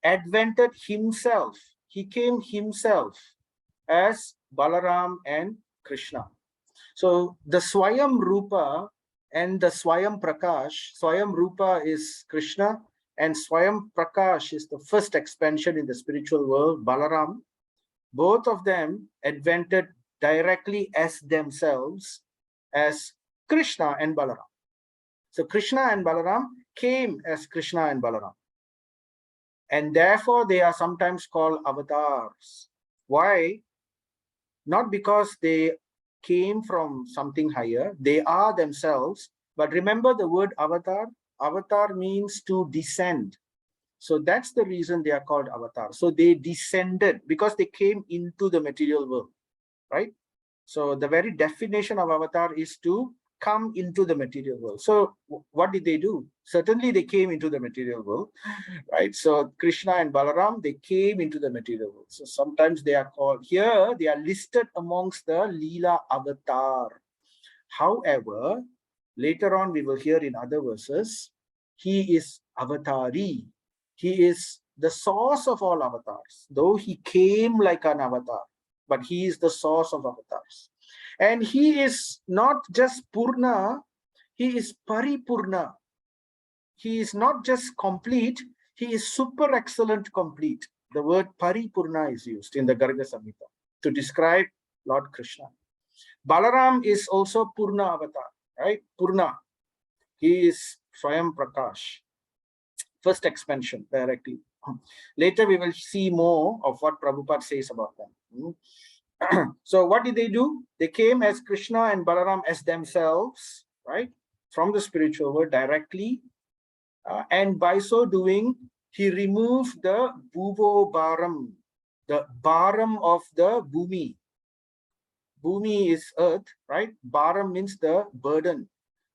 Advented himself. He came himself as Balaram and Krishna. So the Swayam Rupa and the Swayam Prakash, Swayam Rupa is Krishna and Swayam Prakash is the first expansion in the spiritual world, Balaram. Both of them advented directly as themselves as Krishna and Balaram. So Krishna and Balaram came as Krishna and Balaram. And therefore they are sometimes called avatars. Why? Not because they came from something higher, they are themselves. But remember the word avatar, Avatar means to descend. So that's the reason they are called avatars. So they descended because they came into the material world, right? So the very definition of avatar is to come into the material world. So what did they do? Certainly they came into the material world, right? So Krishna and Balaram, they came into the material world. So sometimes they are called, here they are listed amongst the Leela avatar. However, later on we will hear in other verses, he is avatari. He is the source of all avatars, though he came like an avatar, but he is the source of avatars. And he is not just Purna, he is Paripurna. He is not just complete, he is super excellent complete. The word Paripurna is used in the Garga Samhita to describe Lord Krishna. Balaram is also Purna avatar, right? Purna. He is Swayam Prakash. First expansion directly. Later we will see more of what Prabhupada says about them. So what did they do? They came as Krishna and Balaram as themselves, right? From the spiritual world directly. And by so doing, he removed the Bhuvo Baram, the Baram of the Bhumi. Bhumi is earth, right? Baram means the burden.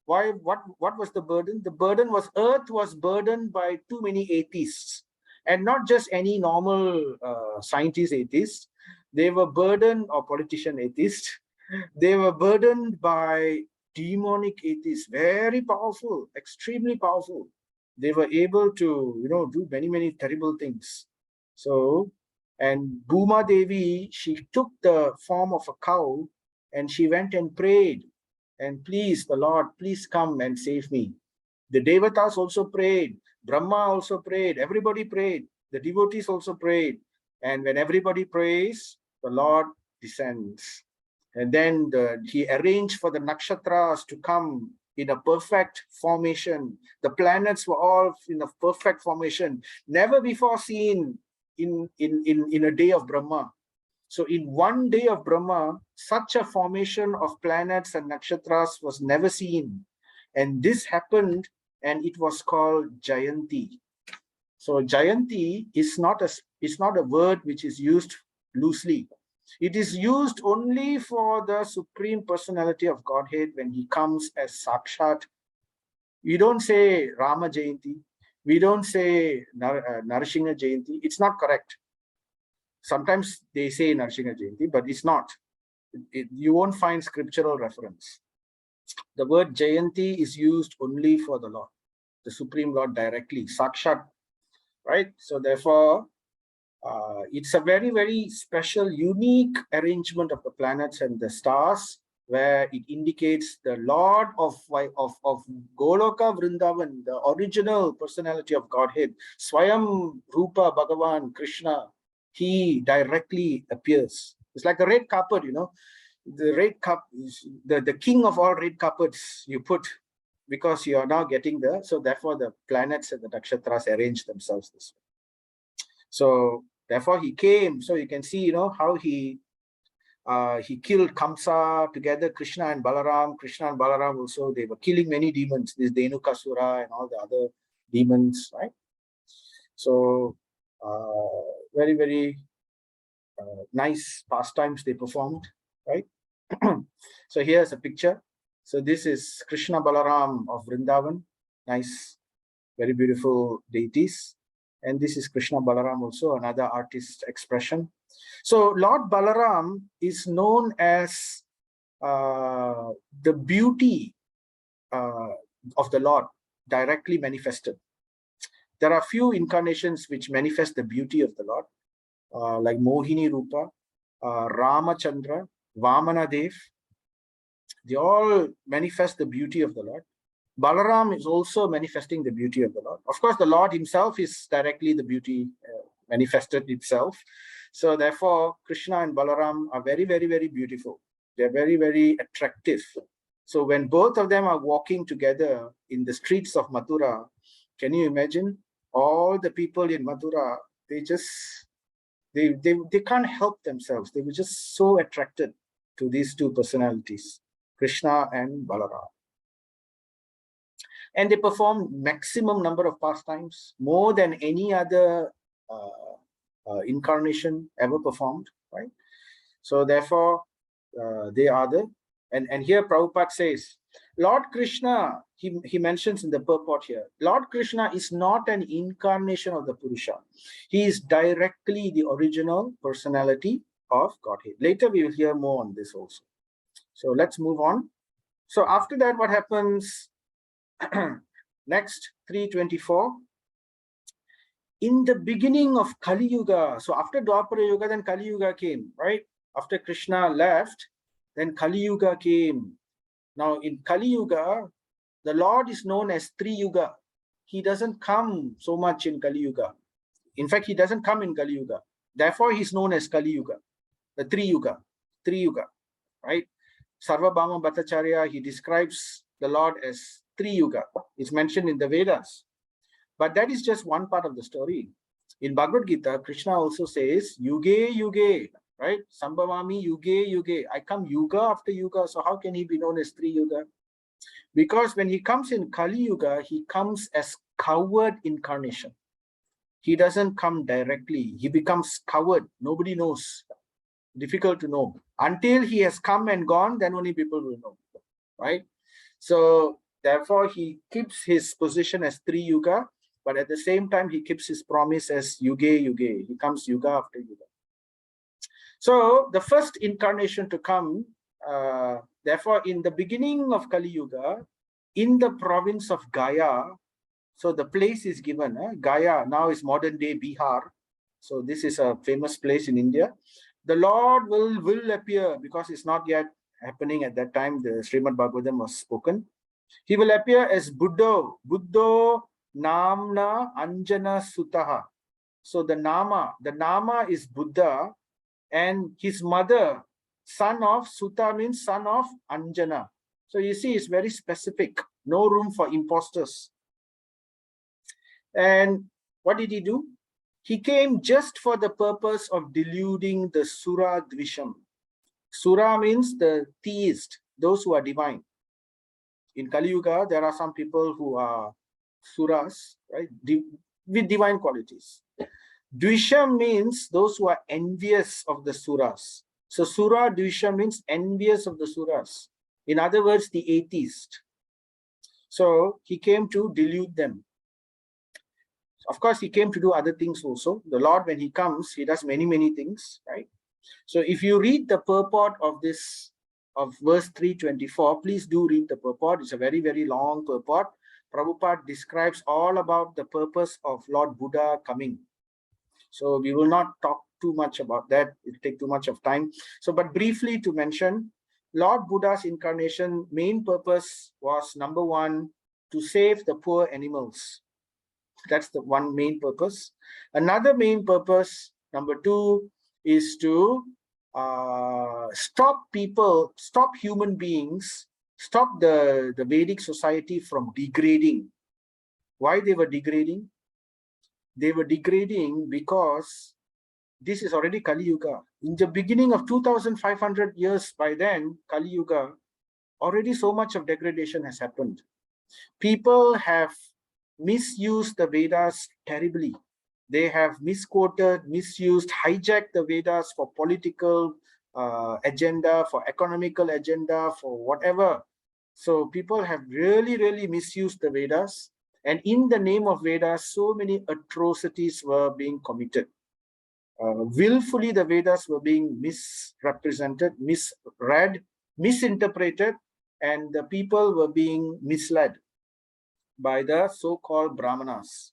Why? What was the burden? The burden was earth was burdened by too many atheists, and not just any normal scientist atheists. They were burdened, or politician atheists. They were burdened by demonic atheists, very powerful, extremely powerful. They were able to, do many terrible things. So, and Bhuma Devi, she took the form of a cow, and she went and prayed, and please, the Lord, please come and save me. The Devatas also prayed, Brahma also prayed, everybody prayed, the devotees also prayed. And when everybody prays, the Lord descends. And then he arranged for the nakshatras to come in a perfect formation. The planets were all in a perfect formation, never before seen in a day of Brahma. So in one day of Brahma, such a formation of planets and nakshatras was never seen. And this happened, and it was called Jayanti. So Jayanti is not a word which is used loosely. It is used only for the Supreme Personality of Godhead when he comes as Sakshat. We don't say Rama Jayanti. We don't say Narasingha Jayanti. It's not correct. Sometimes they say Narasingha Jayanti, but it's not. You won't find scriptural reference. The word Jayanti is used only for the Lord, the Supreme Lord directly, Sakshat, right? So therefore, it's a very special, unique arrangement of the planets and the stars, where it indicates the Lord of Goloka Vrindavan, the original personality of Godhead, Swayam Rupa Bhagavan Krishna. He directly appears. It's like a red carpet, the red cup is the king of all red carpets you put, because you are now getting so therefore the planets and the nakshatras arrange themselves this way. So therefore he came. So you can see, how he killed Kamsa together, Krishna and Balaram. Krishna and Balaram also, they were killing many demons, this Dhenukasura and all the other demons, right? So very nice pastimes they performed, right? So here's a picture. So this is Krishna Balaram of Vrindavan. Nice, very beautiful deities. And this is Krishna Balaram also, another artist expression. So Lord Balaram is known as the beauty of the Lord directly manifested. There are few incarnations which manifest the beauty of the Lord, like Mohini Rupa, Ramachandra, Vamana Dev. They all manifest the beauty of the Lord. Balaram is also manifesting the beauty of the Lord. Of course, the Lord himself is directly the beauty manifested itself. So therefore, Krishna and Balaram are very beautiful. They're very attractive. So when both of them are walking together in the streets of Mathura, can you imagine all the people in Mathura? They can't help themselves. They were just so attracted to these two personalities, Krishna and Balaram. And they performed maximum number of pastimes, more than any other incarnation ever performed, right? So therefore, they are the, and here Prabhupada says, Lord Krishna, he mentions in the purport here, Lord Krishna is not an incarnation of the Purusha. He is directly the original personality of Godhead. Later we will hear more on this also. So let's move on. So after that, what happens? Next, 324. In the beginning of Kali Yuga, so after Dwapara Yuga, then Kali Yuga came, right? After Krishna left, then Kali Yuga came. Now in Kali Yuga, the Lord is known as Tri Yuga. He doesn't come so much in Kali Yuga. In fact, he doesn't come in Kali Yuga. Therefore, he's known as Kali Yuga, the Tri Yuga, right? Sarvabhauma Bhattacharya, he describes the Lord as Tri Yuga. It's mentioned in the Vedas. But that is just one part of the story. In Bhagavad Gita, Krishna also says, Yuge, Yuge, right? Sambhavami, Yuge, Yuge. I come Yuga after Yuga. So how can he be known as Tri Yuga? Because when he comes in Kali Yuga, he comes as coward incarnation. He doesn't come directly. He becomes coward. Nobody knows. Difficult to know. Until he has come and gone, then only people will know, right? So therefore, he keeps his position as Tri Yuga, but at the same time, he keeps his promise as Yuge, Yuge. He comes Yuga after Yuga. So the first incarnation to come, therefore, in the beginning of Kali Yuga, in the province of Gaya, so the place is given, Gaya now is modern day Bihar. So this is a famous place in India. The Lord will appear, because it's not yet happening at that time. The Srimad Bhagavatam was spoken. He will appear as Buddho Namna Anjana Sutaha. So the Nama is Buddha, and his mother, son of Suta means son of Anjana. So you see, it's very specific. No room for imposters. And what did he do? He came just for the purpose of deluding the Sura Dvisham. Sura means the theist, those who are divine. In Kali Yuga, there are some people who are Suras, right, with divine qualities. Dvisham means those who are envious of the Suras. So Sura Dvisham means envious of the Suras. In other words, the atheist. So he came to delude them. Of course, he came to do other things also. The Lord, when he comes, he does many, many things, right? So if you read the purport of this, of verse 324, please do read the purport. It's a very, very long purport. Prabhupada describes all about the purpose of Lord Buddha coming. So we will not talk too much about that. It will take too much of time. So, but briefly to mention, Lord Buddha's incarnation main purpose was, number one, to save the poor animals. That's the one main purpose. Another main purpose, number two, is to stop human beings, stop the Vedic society from degrading. Why they were degrading? They were degrading because this is already Kali Yuga. In the beginning of 2,500 years by then, Kali Yuga, already so much of degradation has happened. People have misused the Vedas terribly. They have misquoted, misused, hijacked the Vedas for political agenda, for economical agenda, for whatever. So people have really, really misused the Vedas. And in the name of Vedas, so many atrocities were being committed. Willfully, the Vedas were being misrepresented, misread, misinterpreted, and the people were being misled by the so-called Brahmanas.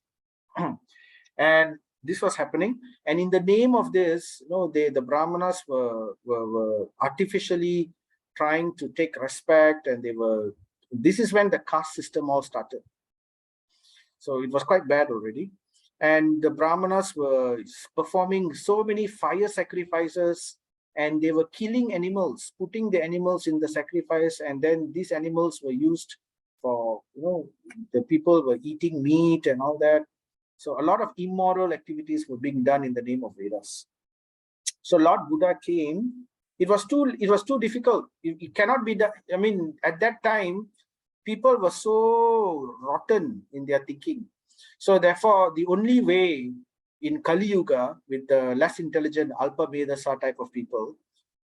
And this was happening. And in the name of this, the Brahmanas were artificially trying to take respect, and this is when the caste system all started. So it was quite bad already. And the Brahmanas were performing so many fire sacrifices, and they were killing animals, putting the animals in the sacrifice, and then these animals were used for, the people were eating meat and all that. So a lot of immoral activities were being done in the name of Vedas. So Lord Buddha came. It was too difficult. It cannot be done. I mean, at that time, people were so rotten in their thinking. So therefore, the only way in Kali Yuga, with the less intelligent Alpa Vedasa type of people,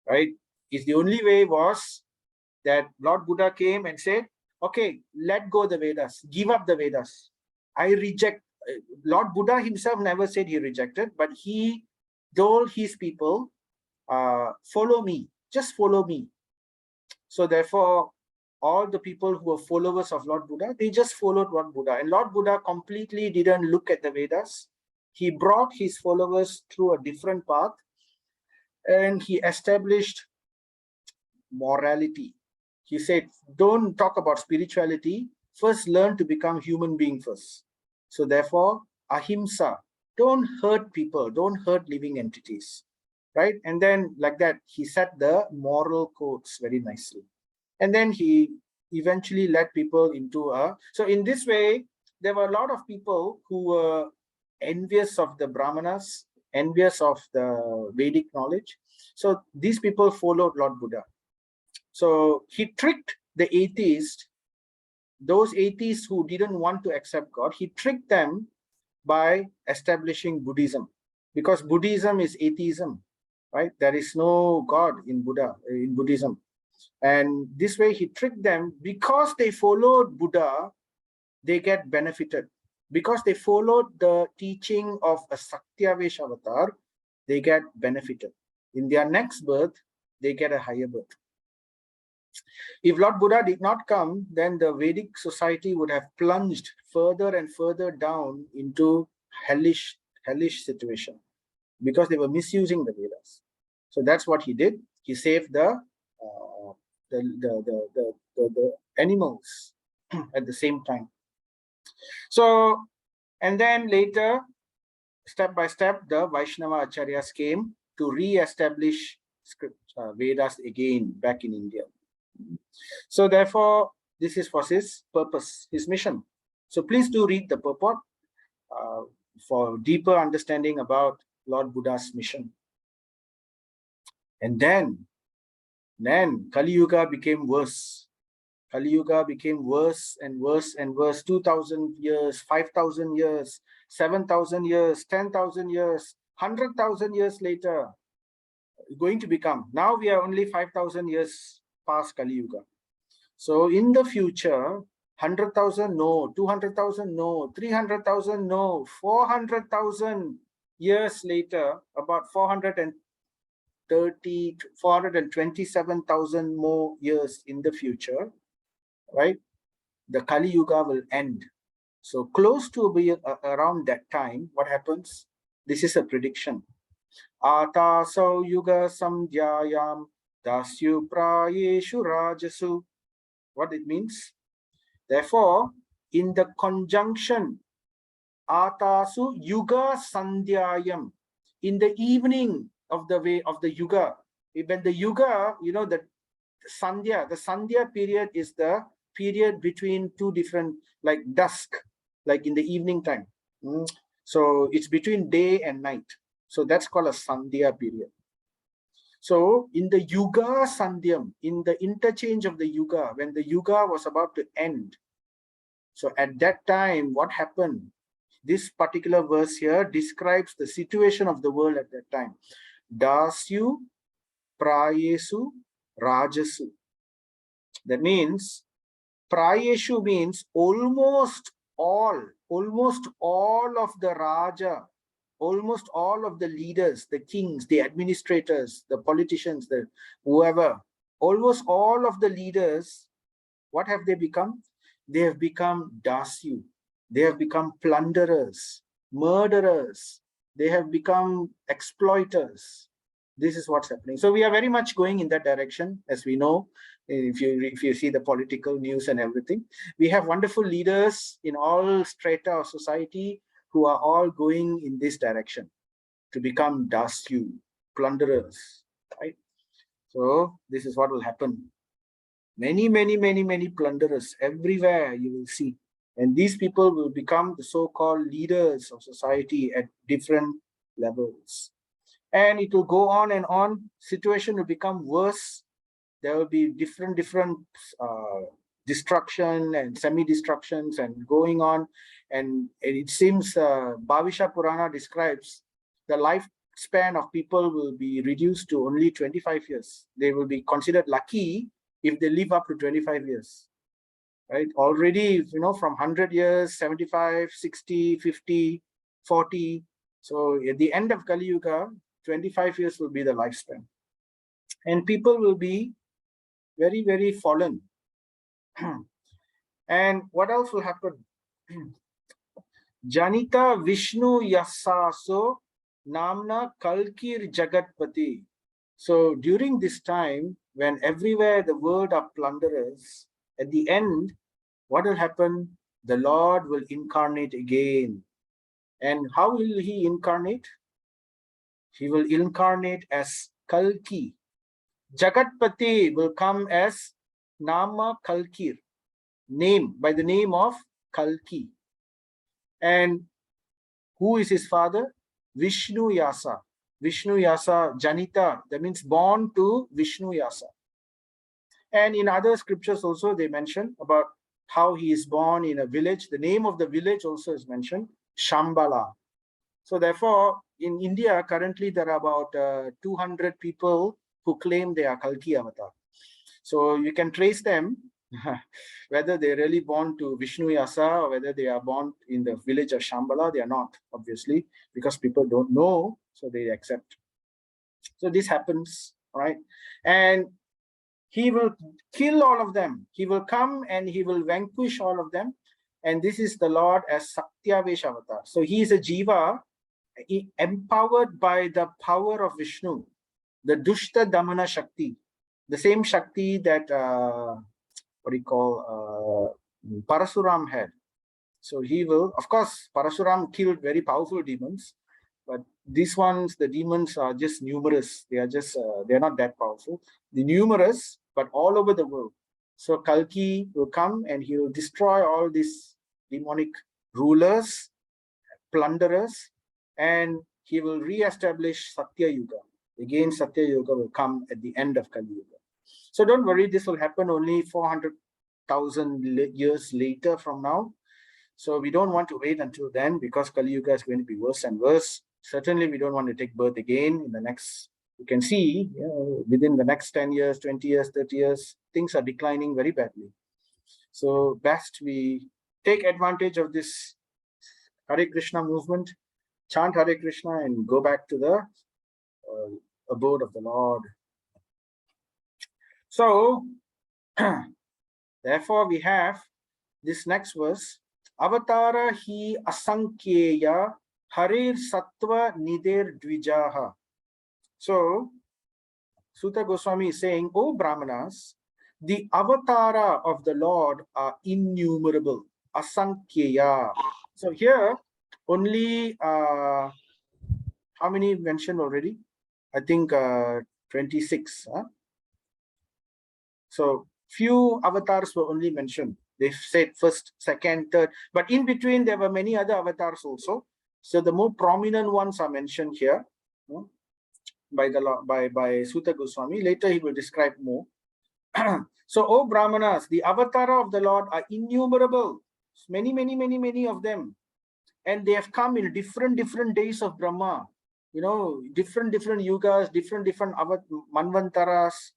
right, is the only way was that Lord Buddha came and said, okay, let go the Vedas, give up the Vedas. I reject. Lord Buddha himself never said he rejected, but he told his people, follow me, just follow me. So therefore, all the people who were followers of Lord Buddha, they just followed Lord Buddha. And Lord Buddha completely didn't look at the Vedas. He brought his followers through a different path, and he established morality. He said, don't talk about spirituality. First, learn to become human being first. So therefore, ahimsa, don't hurt people, don't hurt living entities, right? And then like that, he set the moral codes very nicely. And then he eventually led people into so in this way, there were a lot of people who were envious of the Brahmanas, envious of the Vedic knowledge. So these people followed Lord Buddha. So he tricked the atheists, those atheists who didn't want to accept God, he tricked them by establishing Buddhism, because Buddhism is atheism, right? There is no God in Buddhism. And this way he tricked them. Because they followed Buddha, they get benefited. Because they followed the teaching of a Satyavesha avatar, they get benefited. In their next birth, they get a higher birth. If Lord Buddha did not come, then the Vedic society would have plunged further and further down into hellish situation, because they were misusing the Vedas. So that's what he did. He saved the animals at the same time. So, and then later, step by step, the Vaishnava Acharyas came to re-establish Vedas again back in India. So therefore, this was his purpose, his mission. So please do read the purport for deeper understanding about Lord Buddha's mission. And then Kali Yuga became worse. Kali Yuga became worse and worse and worse. 2,000 years, 5,000 years, 7,000 years, 10,000 years, 100,000 years later, going to become. Now we are only 5,000 years past Kali Yuga. So in the future, 100,000 no, 200,000 no, 300,000 no, 400,000 years later, about 427,000 more years in the future, right? The Kali Yuga will end. So close to be around that time, what happens? This is a prediction. Ataso yuga samdhyayam dasyu prayeshu rajasu. What it means? Therefore, in the conjunction atasu yuga sandhyayam, in the evening of the way of the yuga, when the yuga, you know, the sandhya period is the period between two different, like dusk, like in the evening time. So it's between day and night. So that's called a sandhya period. So in the yuga sandhyam, in the interchange of the yuga, when the yuga was about to end, so at that time, what happened? This particular verse here describes the situation of the world at that time. Dasyu prayesu rajasu. That means, prayeshu means almost all of the Raja, almost all of the leaders, the kings, the administrators, the politicians, the whoever, almost all of the leaders, what have they become? They have become dasyu. They have become plunderers, murderers. They have become exploiters. This is what's happening. So we are very much going in that direction, as we know. If you see the political news and everything, we have wonderful leaders in all strata of society who are all going in this direction to become dasyu, plunderers, right? So this is what will happen. Many plunderers everywhere you will see. And these people will become the so-called leaders of society at different levels. And it will go on and on. Situation will become worse. There will be different destruction and semi-destructions and going on. And it seems Bhavisha Purana describes the lifespan of people will be reduced to only 25 years. They will be considered lucky if they live up to 25 years. Right? Already, from 100 years, 75, 60, 50, 40. So at the end of Kali Yuga, 25 years will be the lifespan. And people will be very, very fallen. And what else will happen? Janita Vishnu Yasaso Namna Kalkir Jagatpati. So during this time, when everywhere the world are plunderers, at the end, what will happen? The Lord will incarnate again. And how will he incarnate? He will incarnate as Kalki. Jagatpati will come as Nama Kalkir, name, by the name of Kalki. And who is his father? Vishnu Yasa. Vishnu Yasa Janita, that means born to Vishnu Yasa. And in other scriptures also they mention about how he is born in a village. The name of the village also is mentioned, Shambhala. So therefore, in India, currently there are about 200 people who claim they are Kalki avatar. So you can trace them, whether they're really born to Vishnu Yasa or whether they are born in the village of Shambhala. They are not, obviously, because people don't know, so they accept. So this happens, right? And he will kill all of them. He will come and he will vanquish all of them. And this is the Lord as Satyavesh avatar. So he is a Jiva empowered by the power of Vishnu, the Dushta Damana Shakti, the same Shakti that Parasuram had. So he will, of course, Parasuram killed very powerful demons, but these ones, the demons are just numerous. They are just, they are not that powerful. The numerous, but all over the world. So Kalki will come and he will destroy all these demonic rulers, plunderers, and he will re-establish Satya Yuga. Again, Satya Yuga will come at the end of Kali Yuga. So don't worry, this will happen only 400,000 years later from now. So we don't want to wait until then, because Kali Yuga is going to be worse and worse. Certainly, we don't want to take birth again in the next, you can see, within the next 10 years, 20 years, 30 years, things are declining very badly. So best we take advantage of this Hare Krishna movement, chant Hare Krishna and go back to the abode of the Lord. So, therefore, we have this next verse, Avatara hi asankyeya harir sattva nider dvijaha. So, Sutta Goswami is saying, O Brahmanas, the avatara of the Lord are innumerable, asankyeya. So here, only, how many mentioned already? I think 26. Huh? So few avatars were only mentioned. They said first, second, third, but in between there were many other avatars also. So the more prominent ones are mentioned here by Sutta Goswami. Later he will describe more. So, O Brahmanas, the avatara of the Lord are innumerable. Many, many, many, many of them. And they have come in different days of Brahma. Different yugas, different manvantaras,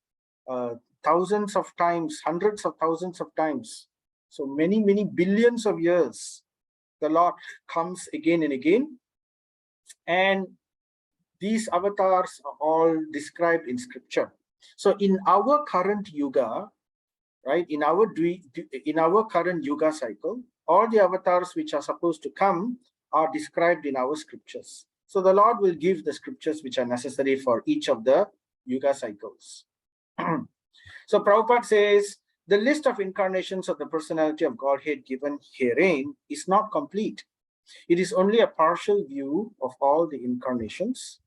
thousands of times, hundreds of thousands of times. So many, many billions of years, the Lord comes again and again. And these avatars are all described in scripture. So in our current yuga, right, in our current yuga cycle, all the avatars which are supposed to come are described in our scriptures. So the Lord will give the scriptures which are necessary for each of the yuga cycles. So Prabhupada says, the list of incarnations of the personality of Godhead given herein is not complete. It is only a partial view of all the incarnations.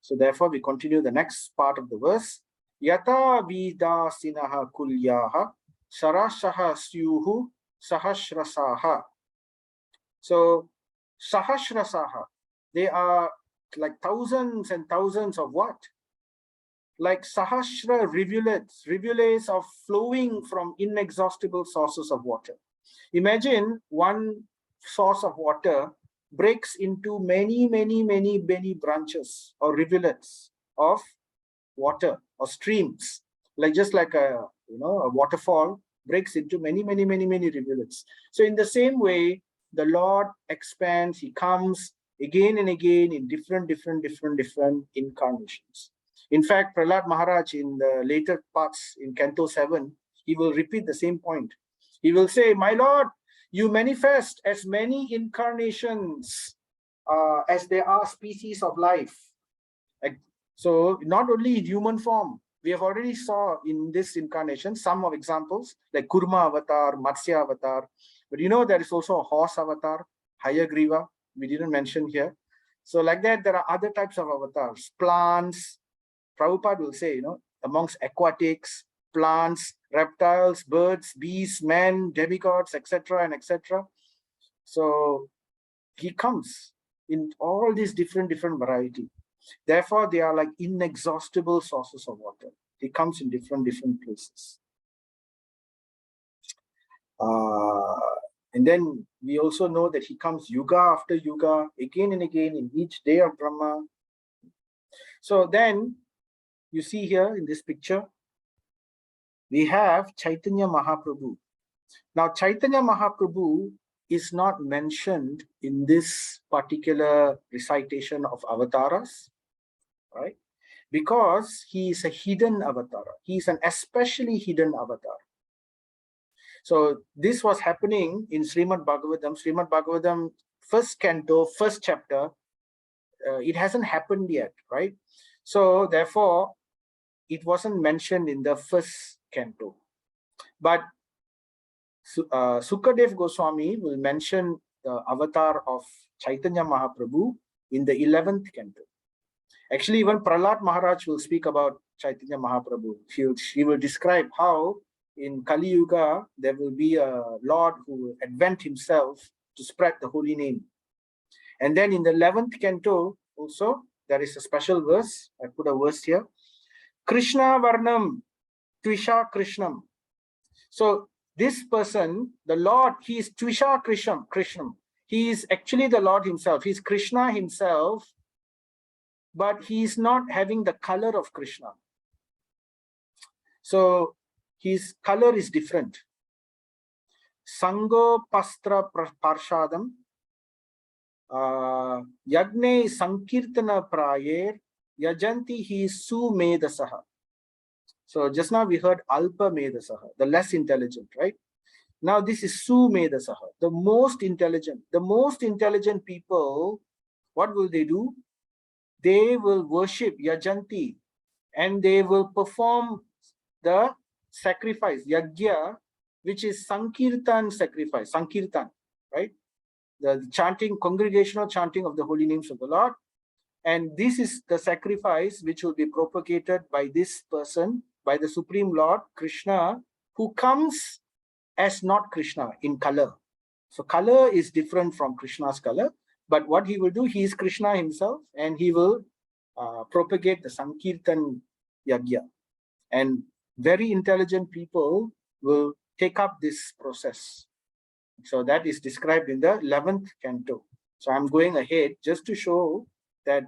So therefore, we continue the next part of the verse. Yata vidasinaha kulyaha sarashaha syuhu sahasrasaha. So sahasrasaha, they are like thousands and thousands of what? like Sahasra rivulets of flowing from inexhaustible sources of water. Imagine one source of water breaks into many branches or rivulets of water or streams, like just like a a waterfall breaks into many rivulets. So in the same way, the Lord expands. He comes again and again in different incarnations. In fact, Prahlad Maharaj in the later parts in Canto 7, he will repeat the same point. He will say, "My Lord, you manifest as many incarnations as there are species of life." So not only in human form, we have already saw in this incarnation some of examples like Kurma avatar, Matsya avatar, but there is also a horse avatar, Hayagriva, we didn't mention here. So like that, there are other types of avatars, plants. Prabhupada will say, amongst aquatics, plants, reptiles, birds, beasts, men, demigods, etc. and etc. So he comes in all these different variety. Therefore, they are like inexhaustible sources of water. He comes in different places. And then we also know that he comes yuga after yuga, again and again in each day of Brahma. So then you see here in this picture, we have Chaitanya Mahaprabhu. Now, Chaitanya Mahaprabhu is not mentioned in this particular recitation of avatars, right? Because he is a hidden avatar. He is an especially hidden avatar. So this was happening in Srimad Bhagavatam. Srimad Bhagavatam, first canto, first chapter, it hasn't happened yet, right? So therefore, it wasn't mentioned in the first canto. But Sukadev Goswami will mention the avatar of Chaitanya Mahaprabhu in the 11th canto. Actually, even Prahlad Maharaj will speak about Chaitanya Mahaprabhu. He will describe how in Kali Yuga there will be a Lord who will advent himself to spread the holy name. And then in the 11th canto also, there is a special verse. I put a verse here. Krishna Varnam Tvisha Krishnam. So this person, the Lord, he is Tvisha Krishnam. He is actually the Lord himself. He is Krishna himself, but he is not having the color of Krishna. So his color is different. Sango Pastra Parshadam Yagne Sankirtana Prayer Yajanti he Sumedasaha. So just now we heard Alpa Medasaha, the less intelligent, right? Now this is Sumedasaha, the most intelligent. The most intelligent people, what will they do? They will worship Yajanti and they will perform the sacrifice, Yagya, which is Sankirtan sacrifice, Sankirtan, right? The chanting, congregational chanting of the holy names of the Lord. And this is the sacrifice which will be propagated by this person, by the Supreme Lord, Krishna, who comes as not Krishna in color. So color is different from Krishna's color, but what he will do, he is Krishna himself, and he will propagate the Sankirtan Yagya. And very intelligent people will take up this process. So that is described in the 11th canto. So I'm going ahead just to show that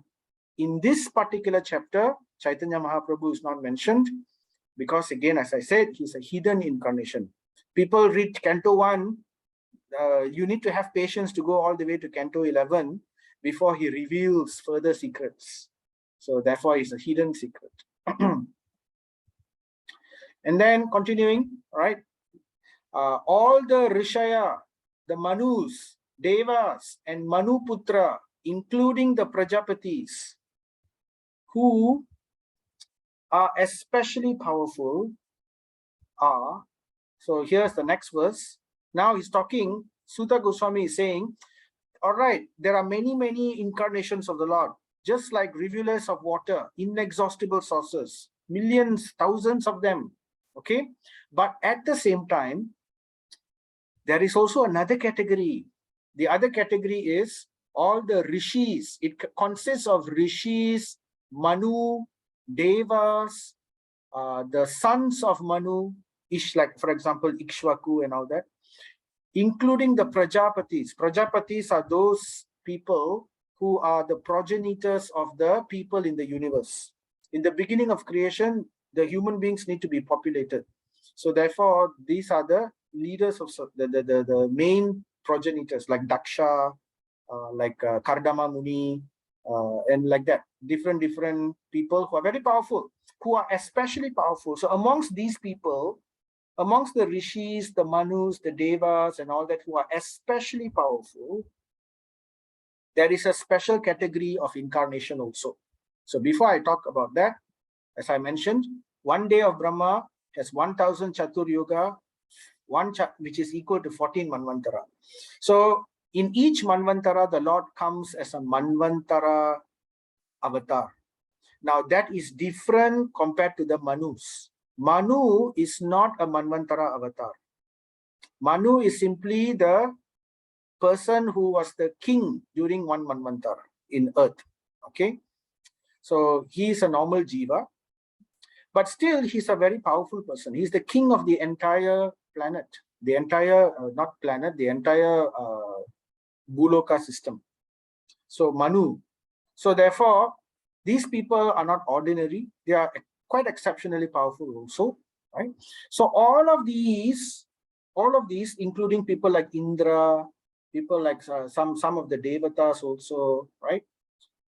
in this particular chapter, Chaitanya Mahaprabhu is not mentioned because, again, as I said, he's a hidden incarnation. People read Canto 1, you need to have patience to go all the way to Canto 11 before he reveals further secrets. So therefore, it's a hidden secret. And then continuing, right? All the Rishaya, the Manus, Devas, and Manuputra, including the Prajapatis, who are especially powerful, are, so here's the next verse. Now he's talking, Sutta Goswami is saying, all right, there are many incarnations of the Lord, just like rivulets of water, inexhaustible sources, millions, thousands of them, okay? But at the same time, there is also another category. The other category is all the rishis. It consists of rishis, Manu, Devas, the sons of Manu, like for example, Ikshvaku and all that, including the Prajapatis. Prajapatis are those people who are the progenitors of the people in the universe. In the beginning of creation, the human beings need to be populated. So therefore, these are the leaders of the main progenitors, like Daksha, like Kardama Muni, and like that. Different people who are very powerful, who are especially powerful. So amongst these people, amongst the rishis, the manus, the devas, and all that who are especially powerful, there is a special category of incarnation also. So before I talk about that, as I mentioned, one day of Brahma has 1000 Chatur Yoga, which is equal to 14 Manvantara. So in each Manvantara, the Lord comes as a Manvantara avatar. Now that is different compared to the Manus. Manu is not a Manvantara avatar. Manu is simply the person who was the king during one Manvantara in earth. Okay, so he is a normal jiva, but still he's a very powerful person. He's the king of the entire planet, the entire not planet, the entire Buloka system. So Manu. So therefore, these people are not ordinary. They are quite exceptionally powerful also, right? So all of these, including people like Indra, people like some of the Devatas also, right?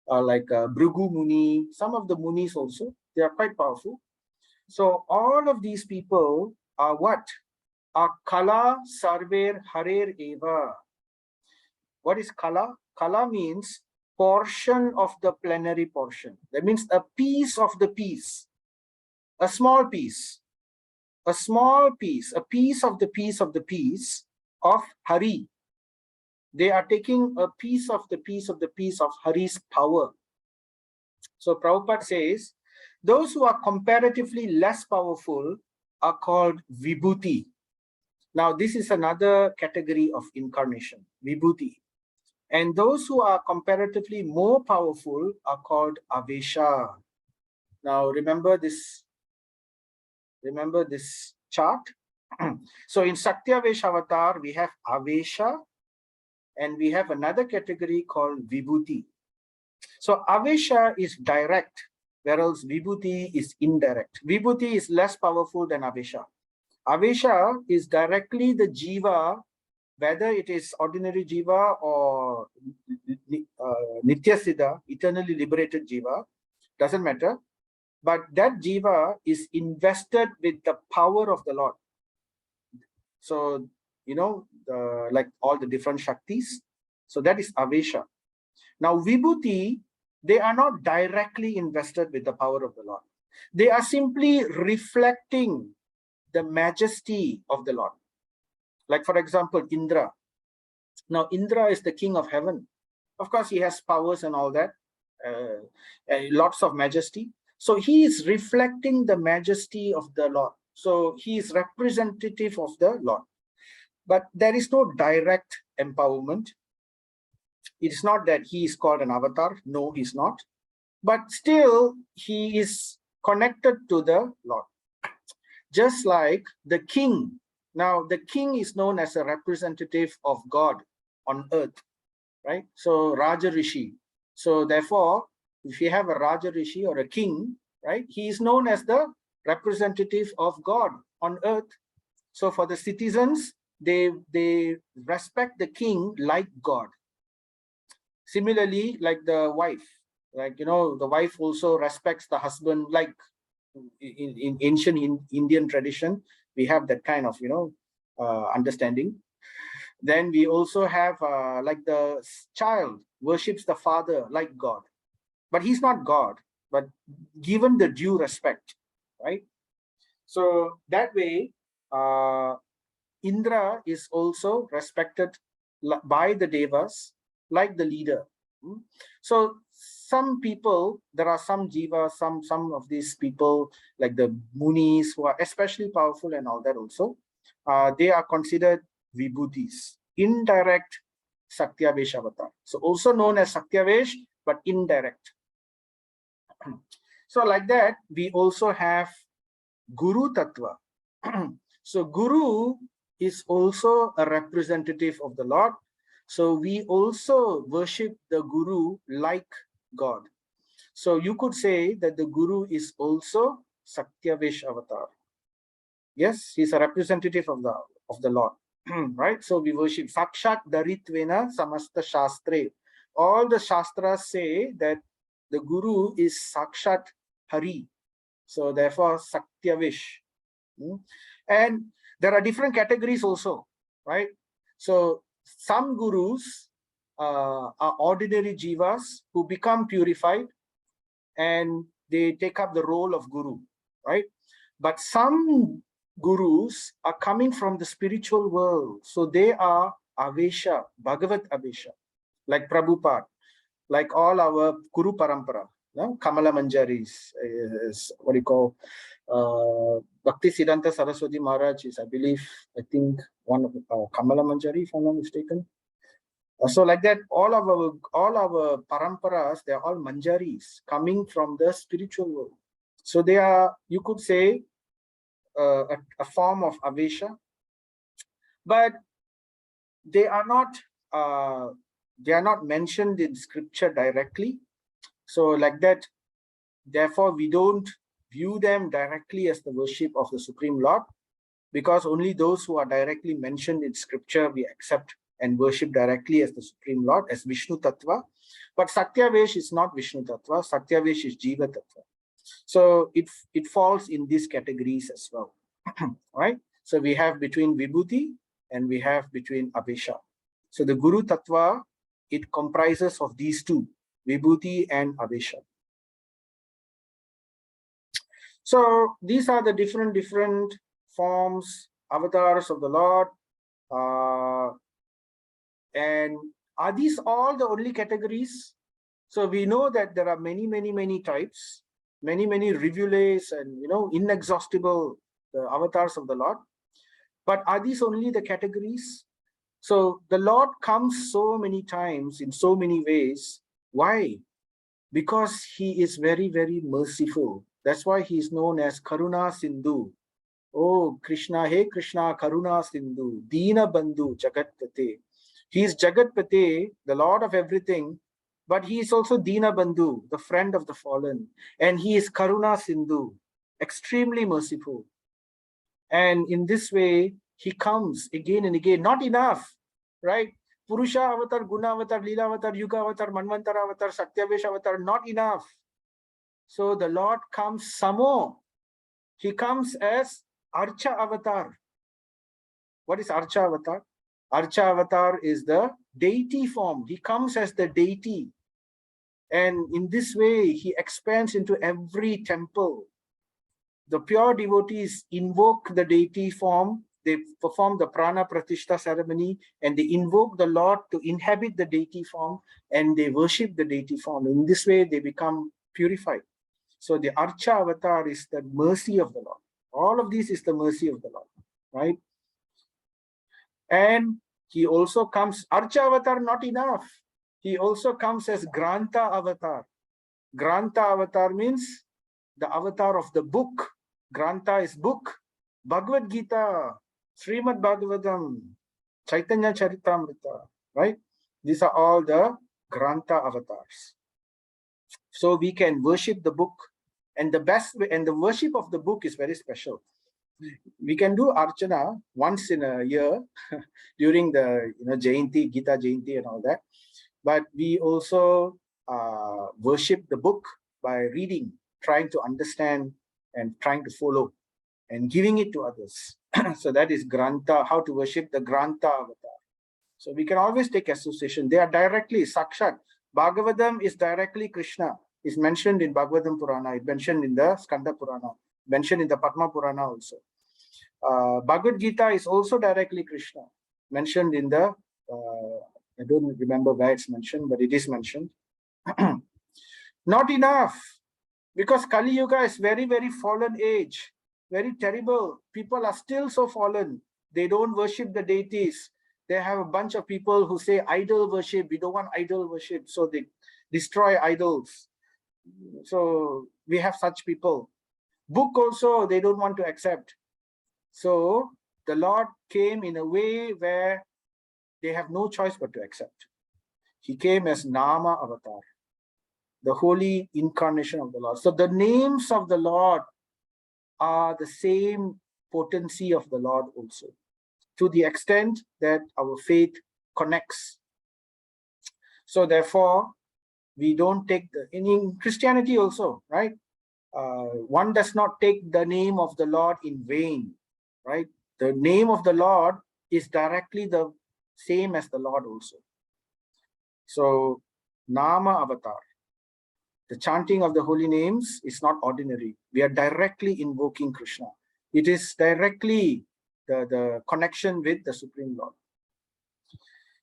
Like Bhrigu Muni, some of the Munis also, they are quite powerful. So all of these people are what? Are Kala Sarver Harer Eva. What is Kala? Kala means portion of the plenary portion. That means a piece of the piece, a small piece, a small piece, a piece of the piece of the piece of Hari. They are taking a piece of the piece of the piece of Hari's power. So Prabhupada says, those who are comparatively less powerful are called Vibhuti. Now this is another category of incarnation, Vibhuti. And those who are comparatively more powerful are called Avesha. Now remember this chart. So in Satyavesha avatar, we have Avesha, and we have another category called Vibhuti. So Avesha is direct, whereas Vibhuti is indirect. Vibhuti is less powerful than Avesha. Avesha is directly the jiva, whether it is ordinary jiva or Nitya Siddha, eternally liberated jiva, doesn't matter. But that jiva is invested with the power of the Lord. So, you know, like all the different Shaktis. So that is Avesha. Now, Vibhuti, they are not directly invested with the power of the Lord. They are simply reflecting the majesty of the Lord. Like, for example, Indra. Now, Indra is the king of heaven. Of course, he has powers and all that, lots of majesty. So he is reflecting the majesty of the Lord. So he is representative of the Lord. But there is no direct empowerment. It's not that he is called an avatar. No, he's not. But still, he is connected to the Lord. Just like the king. Now, the king is known as a representative of God on earth, right? So, Raja Rishi. So, therefore, if you have a Raja Rishi or a king, right, he is known as the representative of God on earth. So, for the citizens, they respect the king like God. Similarly, like the wife, like, you know, the wife also respects the husband, like in ancient Indian tradition, we have that kind of, you know, understanding. Then we also have like the child worships the father like God, but he's not God, but given the due respect, right? So that way, Indra is also respected by the devas like the leader. So some people, there are some jivas, some of these people like the munis who are especially powerful and all that also, they are considered vibhutis, indirect Saktyavesh avatar. So also known as Saktyavesh, but indirect. So like that, we also have Guru Tattva. So Guru is also a representative of the Lord. So we also worship the Guru like God. So you could say that the Guru is also Satyavish avatar. Yes, he's a representative of the Lord. Right? So we worship Sakshat Daritvena Samasta Shastre. All the Shastras say that the Guru is Sakshat Hari. So therefore Satyavish. And there are different categories also, right? So some gurus are ordinary jivas who become purified and they take up the role of guru, right? But some gurus are coming from the spiritual world. So they are Avesha, Bhagavat Avesha, like Prabhupada, like all our Guru Parampara. Kamala Manjaris is what you call Bhakti Siddhanta Saraswati Maharaj is, I believe, I think one of Kamala Manjari, if I'm not mistaken. So like that, all our paramparas, they are all manjaris coming from the spiritual world. So they are, you could say, a form of avesha, but they are not mentioned in scripture directly. So like that, therefore, we don't view them directly as the worship of the Supreme Lord, because only those who are directly mentioned in scripture we accept and worship directly as the Supreme Lord, as Vishnu Tattva. But Satyavesh is not Vishnu Tattva, Satyavesh is Jiva Tattva. So it falls in these categories as well. Right? So we have between Vibhuti and we have between Avesha. So the Guru Tattva, it comprises of these two, Vibhuti and Avesha. So these are the different forms, avatars of the Lord. And are these all the only categories? So we know that there are many types, many rivulets and inexhaustible avatars of the Lord. But are these only the categories? So the Lord comes so many times in so many ways. Why? Because he is very merciful. That's why he is known as Karuna Sindhu. Oh Krishna, hey Krishna, Karuna Sindhu, Dina Bandhu, Jagatpate. He is Jagatpate, the Lord of everything, but he is also Dina Bandhu, the friend of the fallen. And he is Karuna Sindhu, extremely merciful. And in this way, he comes again and again. Not enough, right? Purusha avatar, Guna avatar, Lilavatar, Yuga avatar, Manvantara avatar, Satyavesh avatar, not enough. So the Lord comes some more. He comes as Archa avatar. What is Archa avatar? Archa avatar is the deity form. He comes as the deity. And in this way, he expands into every temple. The pure devotees invoke the deity form. They perform the prana pratishta ceremony and they invoke the Lord to inhabit the deity form and they worship the deity form. In this way, they become purified. So the Archa avatar is the mercy of the Lord. All of this is the mercy of the Lord, right? And he also comes, Archa avatar not enough. He also comes as Granta avatar. Granta avatar means the avatar of the book. Granta is book. Bhagavad Gita, Srimad Bhagavatam, Chaitanya Charitamrita, right? These are all the Granta avatars. So we can worship the book, and the best way, and the worship of the book is very special. We can do Archana once in a year during the Jayanti, Gita Jayanti and all that. But we also worship the book by reading, trying to understand and trying to follow and giving it to others. So that is Granta, how to worship the Granta avatar. So we can always take association. They are directly Sakshat. Bhagavatam is directly Krishna. It's mentioned in Bhagavatam Purana. It's mentioned in the Skanda Purana. Mentioned in the Padma Purana also. Bhagavad Gita is also directly Krishna. Mentioned in the, I don't remember where it's mentioned, but it is mentioned. Not enough. Because Kali Yuga is very fallen age. Very terrible. People are still so fallen. They don't worship the deities. They have a bunch of people who say idol worship. We don't want idol worship. So they destroy idols. So we have such people. Book also, they don't want to accept. So the Lord came in a way where they have no choice but to accept. He came as Nama Avatar, the holy incarnation of the Lord. So the names of the Lord are the same potency of the Lord also, to the extent that our faith connects. So therefore, we don't take in Christianity also, right? One does not take the name of the Lord in vain, right? The name of the Lord is directly the same as the Lord also. So, Nama Avatar, the chanting of the holy names is not ordinary. We are directly invoking Krishna. It is directly the connection with the Supreme Lord.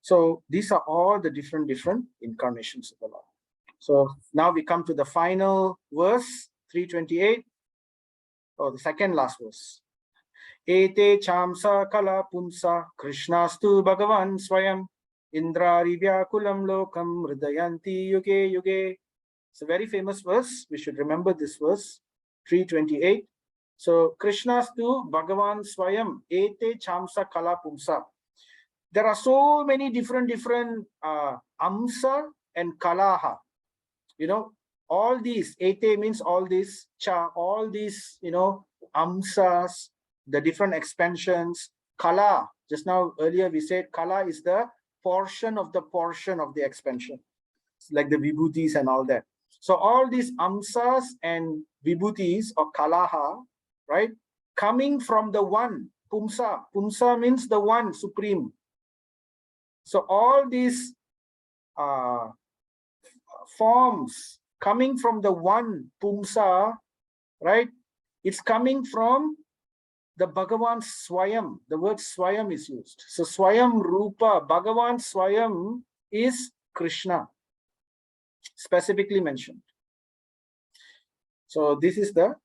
So these are all the different incarnations of the Lord. So now we come to the final verse, 328, or the second last verse. Ete chamsa kala punsa Krishnastu Bhagavan Swayam Indrari Vyakulam Lokam Hridayanti Yuge Yuge. It's a very famous verse. We should remember this verse, 328. So Krishnastu Bhagavan Swayam Ete chamsa kala punsa. There are so many different amsa and kalaha. You know, all these, ete means all these, cha, all these, you know, amsas, the different expansions, kala. Just now, earlier we said kala is the portion of the expansion. It's like the vibhutis and all that. So all these amsas and vibhutis or kalaha, right, coming from the one, pumsa. Pumsa means the one, supreme. So all these forms coming from the one pumsa, right? It's coming from the Bhagavan Swayam. The word Swayam is used. So Swayam Rupa, Bhagavan Swayam is Krishna, specifically mentioned. So this is the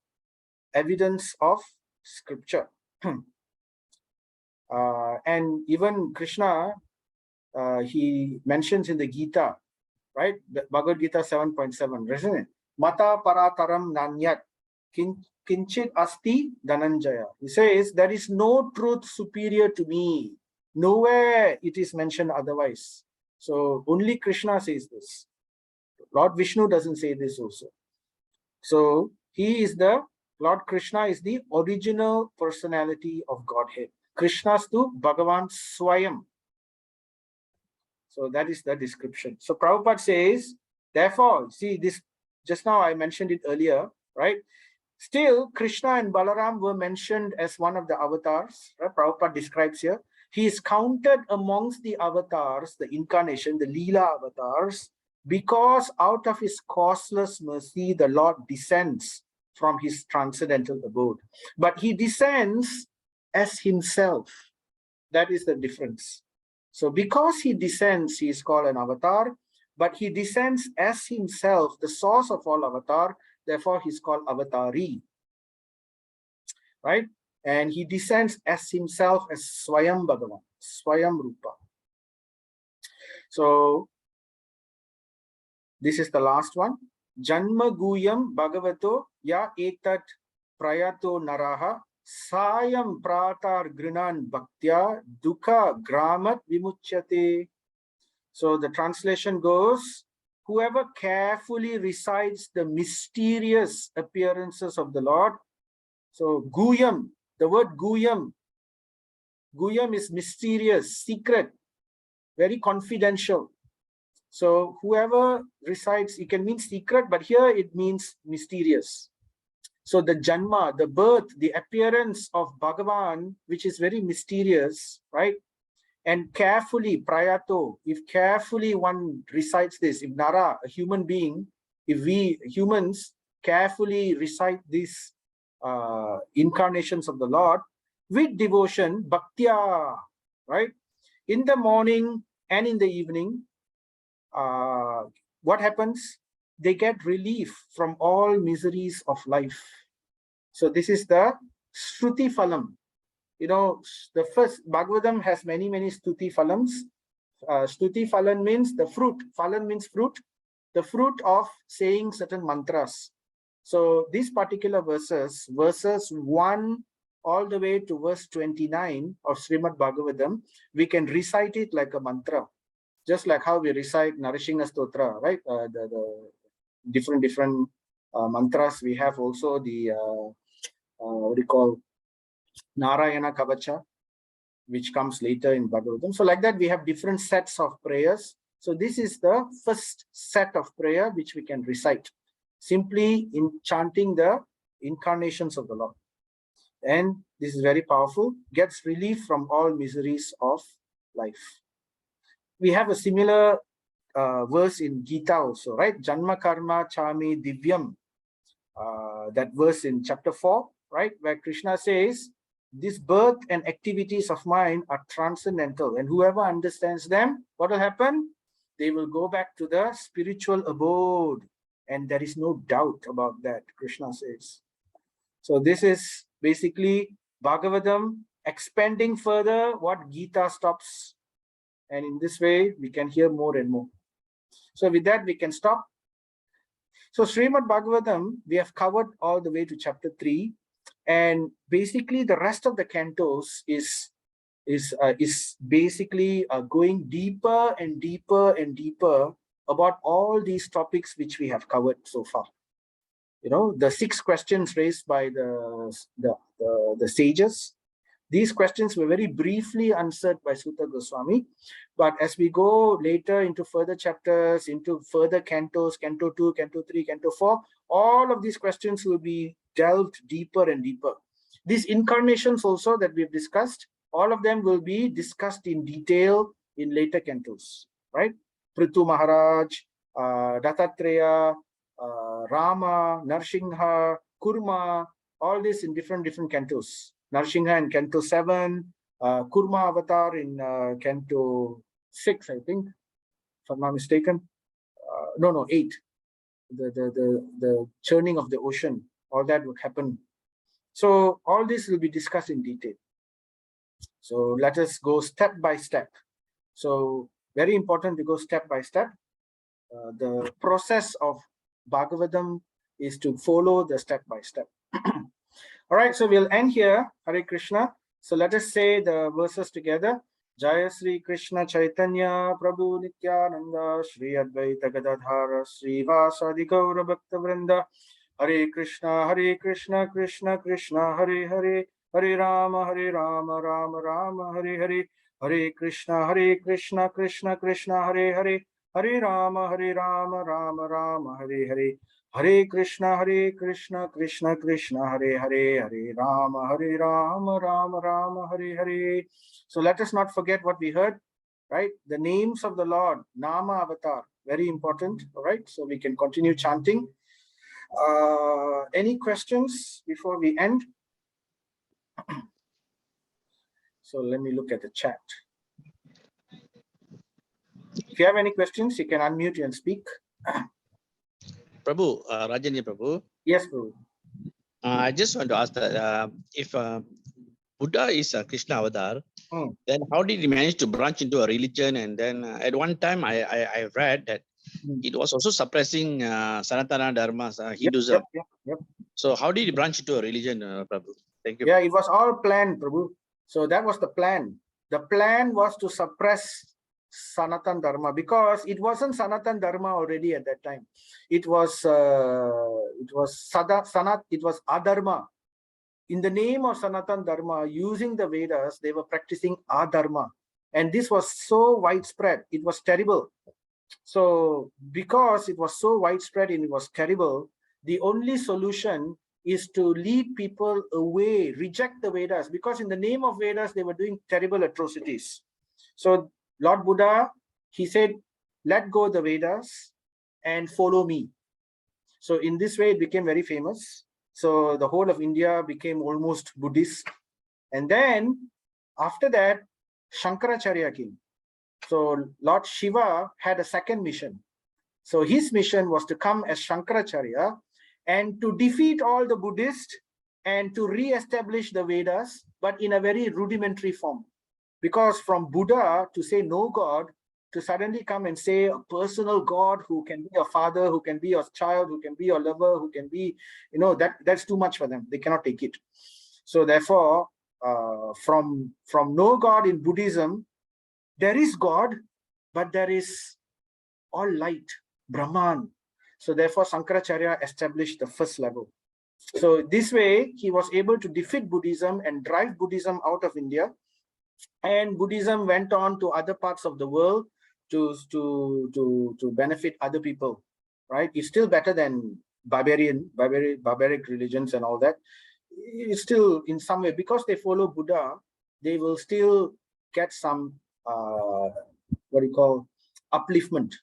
evidence of scripture. And even Krishna, he mentions in the Gita, right? Bhagavad Gita 7.7, isn't it? Mata parataram nanyat kinchit asti dhananjaya. He says, there is no truth superior to me. Nowhere it is mentioned otherwise. So only Krishna says this. Lord Vishnu doesn't say this also. So he is Lord Krishna is the original personality of Godhead. Krishnastu Bhagavan Swayam. So that is the description. So Prabhupada says, therefore, see this, just now I mentioned it earlier, right? Still, Krishna and Balaram were mentioned as one of the avatars, right? Prabhupada describes here. He is counted amongst the avatars, the incarnation, the Leela avatars, because out of his causeless mercy, the Lord descends from his transcendental abode. But he descends as himself. That is the difference. So because he descends, he is called an avatar, but he descends as himself, the source of all avatar, therefore he's called avatari, right? And he descends as himself as Swayam Bhagavan, Swayam Rupa. So this is the last one. Janma Guyam Bhagavato Ya Etat Prayato Naraha Sayam Pratar Grinan Bhaktya Dukha Gramat Vimuchyate. So the translation goes, whoever carefully recites the mysterious appearances of the Lord. So Guyam, the word Guyam is mysterious, secret, very confidential. So whoever recites, it can mean secret, but here it means mysterious. So the Janma, the birth, the appearance of Bhagavan, which is very mysterious, right? And carefully, prayato, if carefully one recites this, if Nara, a human being, if we humans carefully recite these incarnations of the Lord with devotion, bhaktya, right? In the morning and in the evening, what happens? They get relief from all miseries of life. So this is the Shruti Phalam. You know, the first Bhagavatam has many Stuti Phalams. Stuti Phalan means the fruit. Phalan means fruit. the fruit of saying certain mantras. So these particular verses 1 all the way to verse 29 of Srimad Bhagavatam, we can recite it like a mantra, just like how we recite Narasingha Stotra, right? The different mantras. We have also the what do you call Narayana Kavacha, which comes later in Bhagavatam. So like that, we have different sets of prayers. So this is the first set of prayer which we can recite, simply in chanting the incarnations of the Lord. And this is very powerful, gets relief from all miseries of life. We have a similar verse in Gita also, right? Janma Karma Chami Divyam. That verse in chapter 4, right? Where Krishna says, this birth and activities of mine are transcendental, and whoever understands them, what will happen? They will go back to the spiritual abode, and there is no doubt about that, Krishna says. So this is basically Bhagavatam expanding further what Gita stops, and in this way we can hear more and more. So with that we can stop. So Srimad Bhagavatam we have covered all the way to chapter 3, and basically the rest of the cantos is basically going deeper and deeper and deeper about all these topics which we have covered so far. You know, the 6 questions raised by the sages. These questions were very briefly answered by Sutta Goswami, but as we go later into further chapters, into further cantos, Canto 2, Canto 3, Canto 4, all of these questions will be delved deeper and deeper. These incarnations also that we've discussed, all of them will be discussed in detail in later cantos, right? Prithu Maharaj, Dattatreya, Rama, Narsingha, Kurma, all this in different cantos. Narsingha in Canto 7, Kurma Avatar in Canto 6, I think, if I'm not mistaken. No, 8. The churning of the ocean, all that would happen. So all this will be discussed in detail. So let us go step by step. So very important to go step by step. The process of Bhagavatam is to follow the step by step. All right, so we'll end here. Hare Krishna. So let us say the verses together. Jaya Sri Krishna Chaitanya Prabhu Nityananda Shri Advaita Gadadhara Sri Vasadi Gaura Bhakta Vrinda. Hare Krishna Krishna Krishna Hare Hare Hare Rama Rama Rama Hare Hare. Hare Krishna Krishna Krishna Hare Hare Hare Rama Rama Rama Hare Hare. Hare Krishna Krishna Krishna Hare Hare Hare Rama Rama Rama Hare Hare. So let us not forget what we heard, right? The names of the Lord, Nama Avatar, very important. All right, so we can continue chanting. Any questions before we end? So let me look at the chat. If you have any questions, you can unmute and speak. Prabhu, Rajanya Prabhu. Yes, Prabhu. I just want to ask that if Buddha is a Krishna avatar, then how did he manage to branch into a religion? And then at one time I read that it was also suppressing Sanatana Dharma, Hinduism. Yep. So how did he branch into a religion, Prabhu? Thank you. Yeah, it was all planned, Prabhu. So that was the plan. The plan was to suppress Sanatan Dharma because it wasn't Sanatan Dharma already at that time. It was Adharma. In the name of Sanatan Dharma, using the Vedas, they were practicing Adharma. And this was so widespread, it was terrible. So because it was so widespread and it was terrible, the only solution is to lead people away, reject the Vedas, because in the name of Vedas, they were doing terrible atrocities. So Lord Buddha, he said, let go the Vedas and follow me. So in this way, it became very famous. So the whole of India became almost Buddhist. And then after that, Shankaracharya came. So Lord Shiva had a second mission. So his mission was to come as Shankaracharya and to defeat all the Buddhists and to re-establish the Vedas, but in a very rudimentary form. Because from Buddha to say no God to suddenly come and say a personal God who can be your father, who can be your child, who can be your lover, who can be, that's too much for them. They cannot take it. So therefore, from no God in Buddhism, there is God, but there is all light, Brahman. So therefore, Sankaracharya established the first level. So this way, he was able to defeat Buddhism and drive Buddhism out of India. And Buddhism went on to other parts of the world to benefit other people, right? It's still better than barbaric religions and all that. It's still in some way, because they follow Buddha, they will still get some upliftment.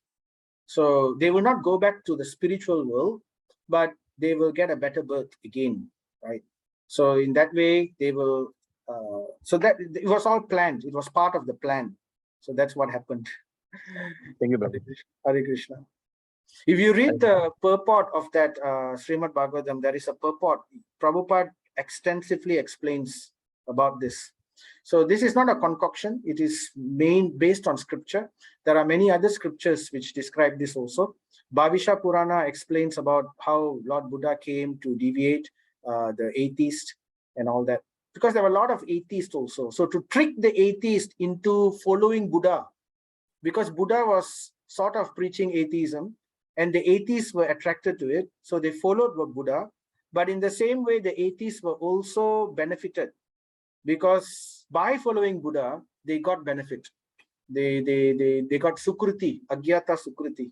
So they will not go back to the spiritual world, but they will get a better birth again, right? So in that way, they will. So that it was all planned. It was part of the plan. So that's what happened. Thank you, brother. Hare Krishna. If you read the purport of that Srimad Bhagavatam, there is a purport. Prabhupada extensively explains about this. So this is not a concoction. It is based on scripture. There are many other scriptures which describe this also. Bhavisha Purana explains about how Lord Buddha came to deviate the atheist and all that. Because there were a lot of atheists also. So to trick the atheist into following Buddha, because Buddha was sort of preaching atheism, and the atheists were attracted to it, so they followed Buddha. But in the same way, the atheists were also benefited, because by following Buddha, they got benefit. They got sukruti, agyata sukruti.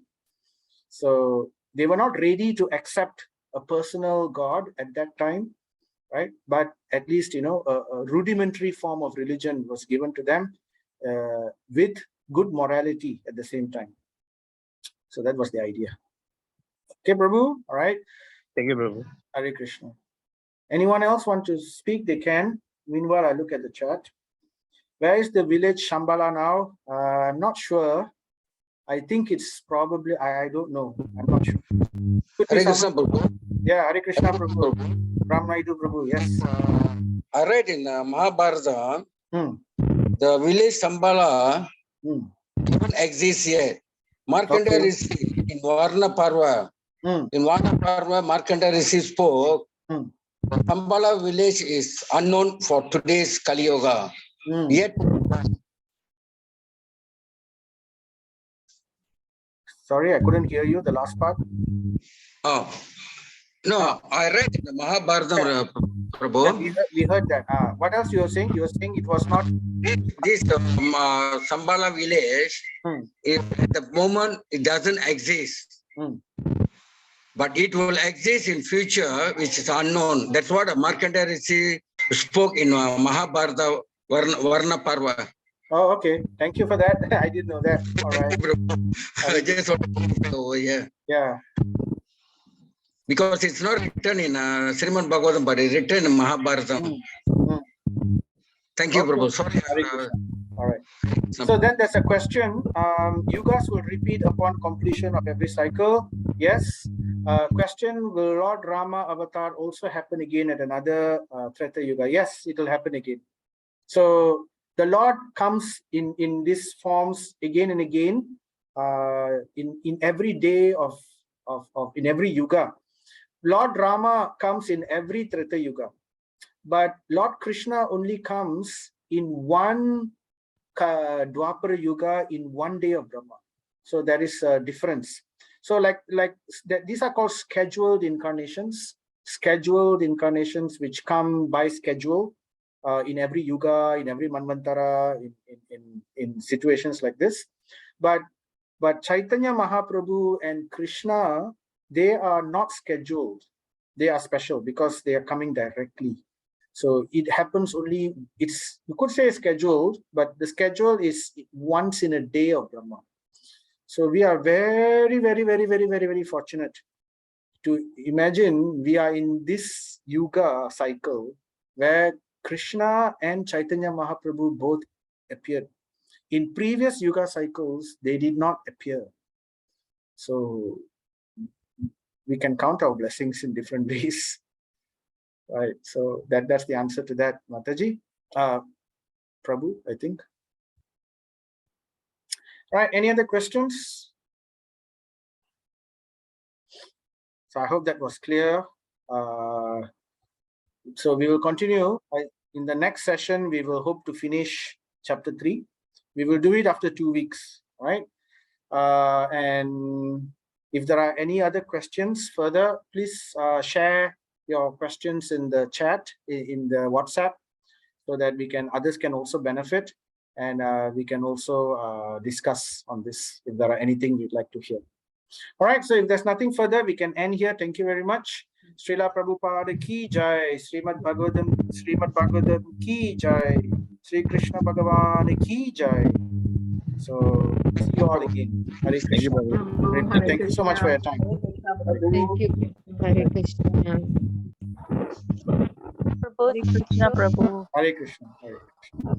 So they were not ready to accept a personal God at that time, right? But at least, a rudimentary form of religion was given to them with good morality at the same time. So that was the idea. Okay, Prabhu, all right. Thank you, Prabhu. Hare Krishna. Anyone else want to speak? They can. Meanwhile, I look at the chart. Where is the village Shambhala now? I'm not sure. I think it's probably, I don't know. I'm not sure. Hare Krishna, Prabhu. Yeah, Hare Krishna, Prabhu. Ram Naidu, Prabhu, yes. I read in Mahabharata, the village Sambala don't exist yet. Markandeya Rishi in Varna Parva, in Varna Parva, Markandeya Rishi spoke, Sambala village is unknown for today's Kali Yuga. Yet, sorry, I couldn't hear you, the last part. oh, no, I read in the Mahabharata, Prabhu. We heard that. What else you were saying? You were saying it was not... This Sambala village, at the moment, it doesn't exist. But it will exist in future, which is unknown. That's what Markandeya Rishi spoke in Mahabharata Varna Parva. Oh, okay. Thank you for that. I didn't know that. All right. I just want to go over here. Yeah. Because it's not written in Srimad Bhagavatam, but it's written in Mahabharata. Thank you, Prabhu. Sorry. All right. So then there's a question. Yugas will repeat upon completion of every cycle. Yes. Question, will Lord Rama avatar also happen again at another Treta Yuga? Yes, it will happen again. So the Lord comes in these forms again and again in every day of in every Yuga. Lord Rama comes in every Treta Yuga. But Lord Krishna only comes in one Dwapara Yuga, in one day of Brahma. So there is a difference. So these are called scheduled incarnations which come by schedule in every Yuga, in every Manvantara, in situations like this. But Chaitanya Mahaprabhu and Krishna, they are not scheduled. They are special because they are coming directly. So it happens only, you could say scheduled, but the schedule is once in a day of Brahma. So we are very, very, very, very, very, very fortunate to imagine we are in this Yuga cycle where Krishna and Chaitanya Mahaprabhu both appeared. In previous Yuga cycles, they did not appear. So we can count our blessings in different ways. Right, so that's the answer to that, Mataji. Prabhu, I think. Right, any other questions? So I hope that was clear. So we will continue. In the next session, we will hope to finish chapter 3. We will do it after 2 weeks, right? And if there are any other questions further, please share your questions in the chat, in the WhatsApp, so that others can also benefit, and we can also discuss on this if there are anything you'd like to hear. All right, so if there's nothing further, we can end here. Thank you very much. Srila Prabhupada ki jai, Srimad Bhagavatam ki jai, Sri Krishna Bhagavan ki jai. So see you all again. Hare Thank you, Krishna. Prabhu. Thank you so much for your time. Thank you. Hare Krishna. Hare Krishna, Prabhu. Hare Krishna. Hare Krishna.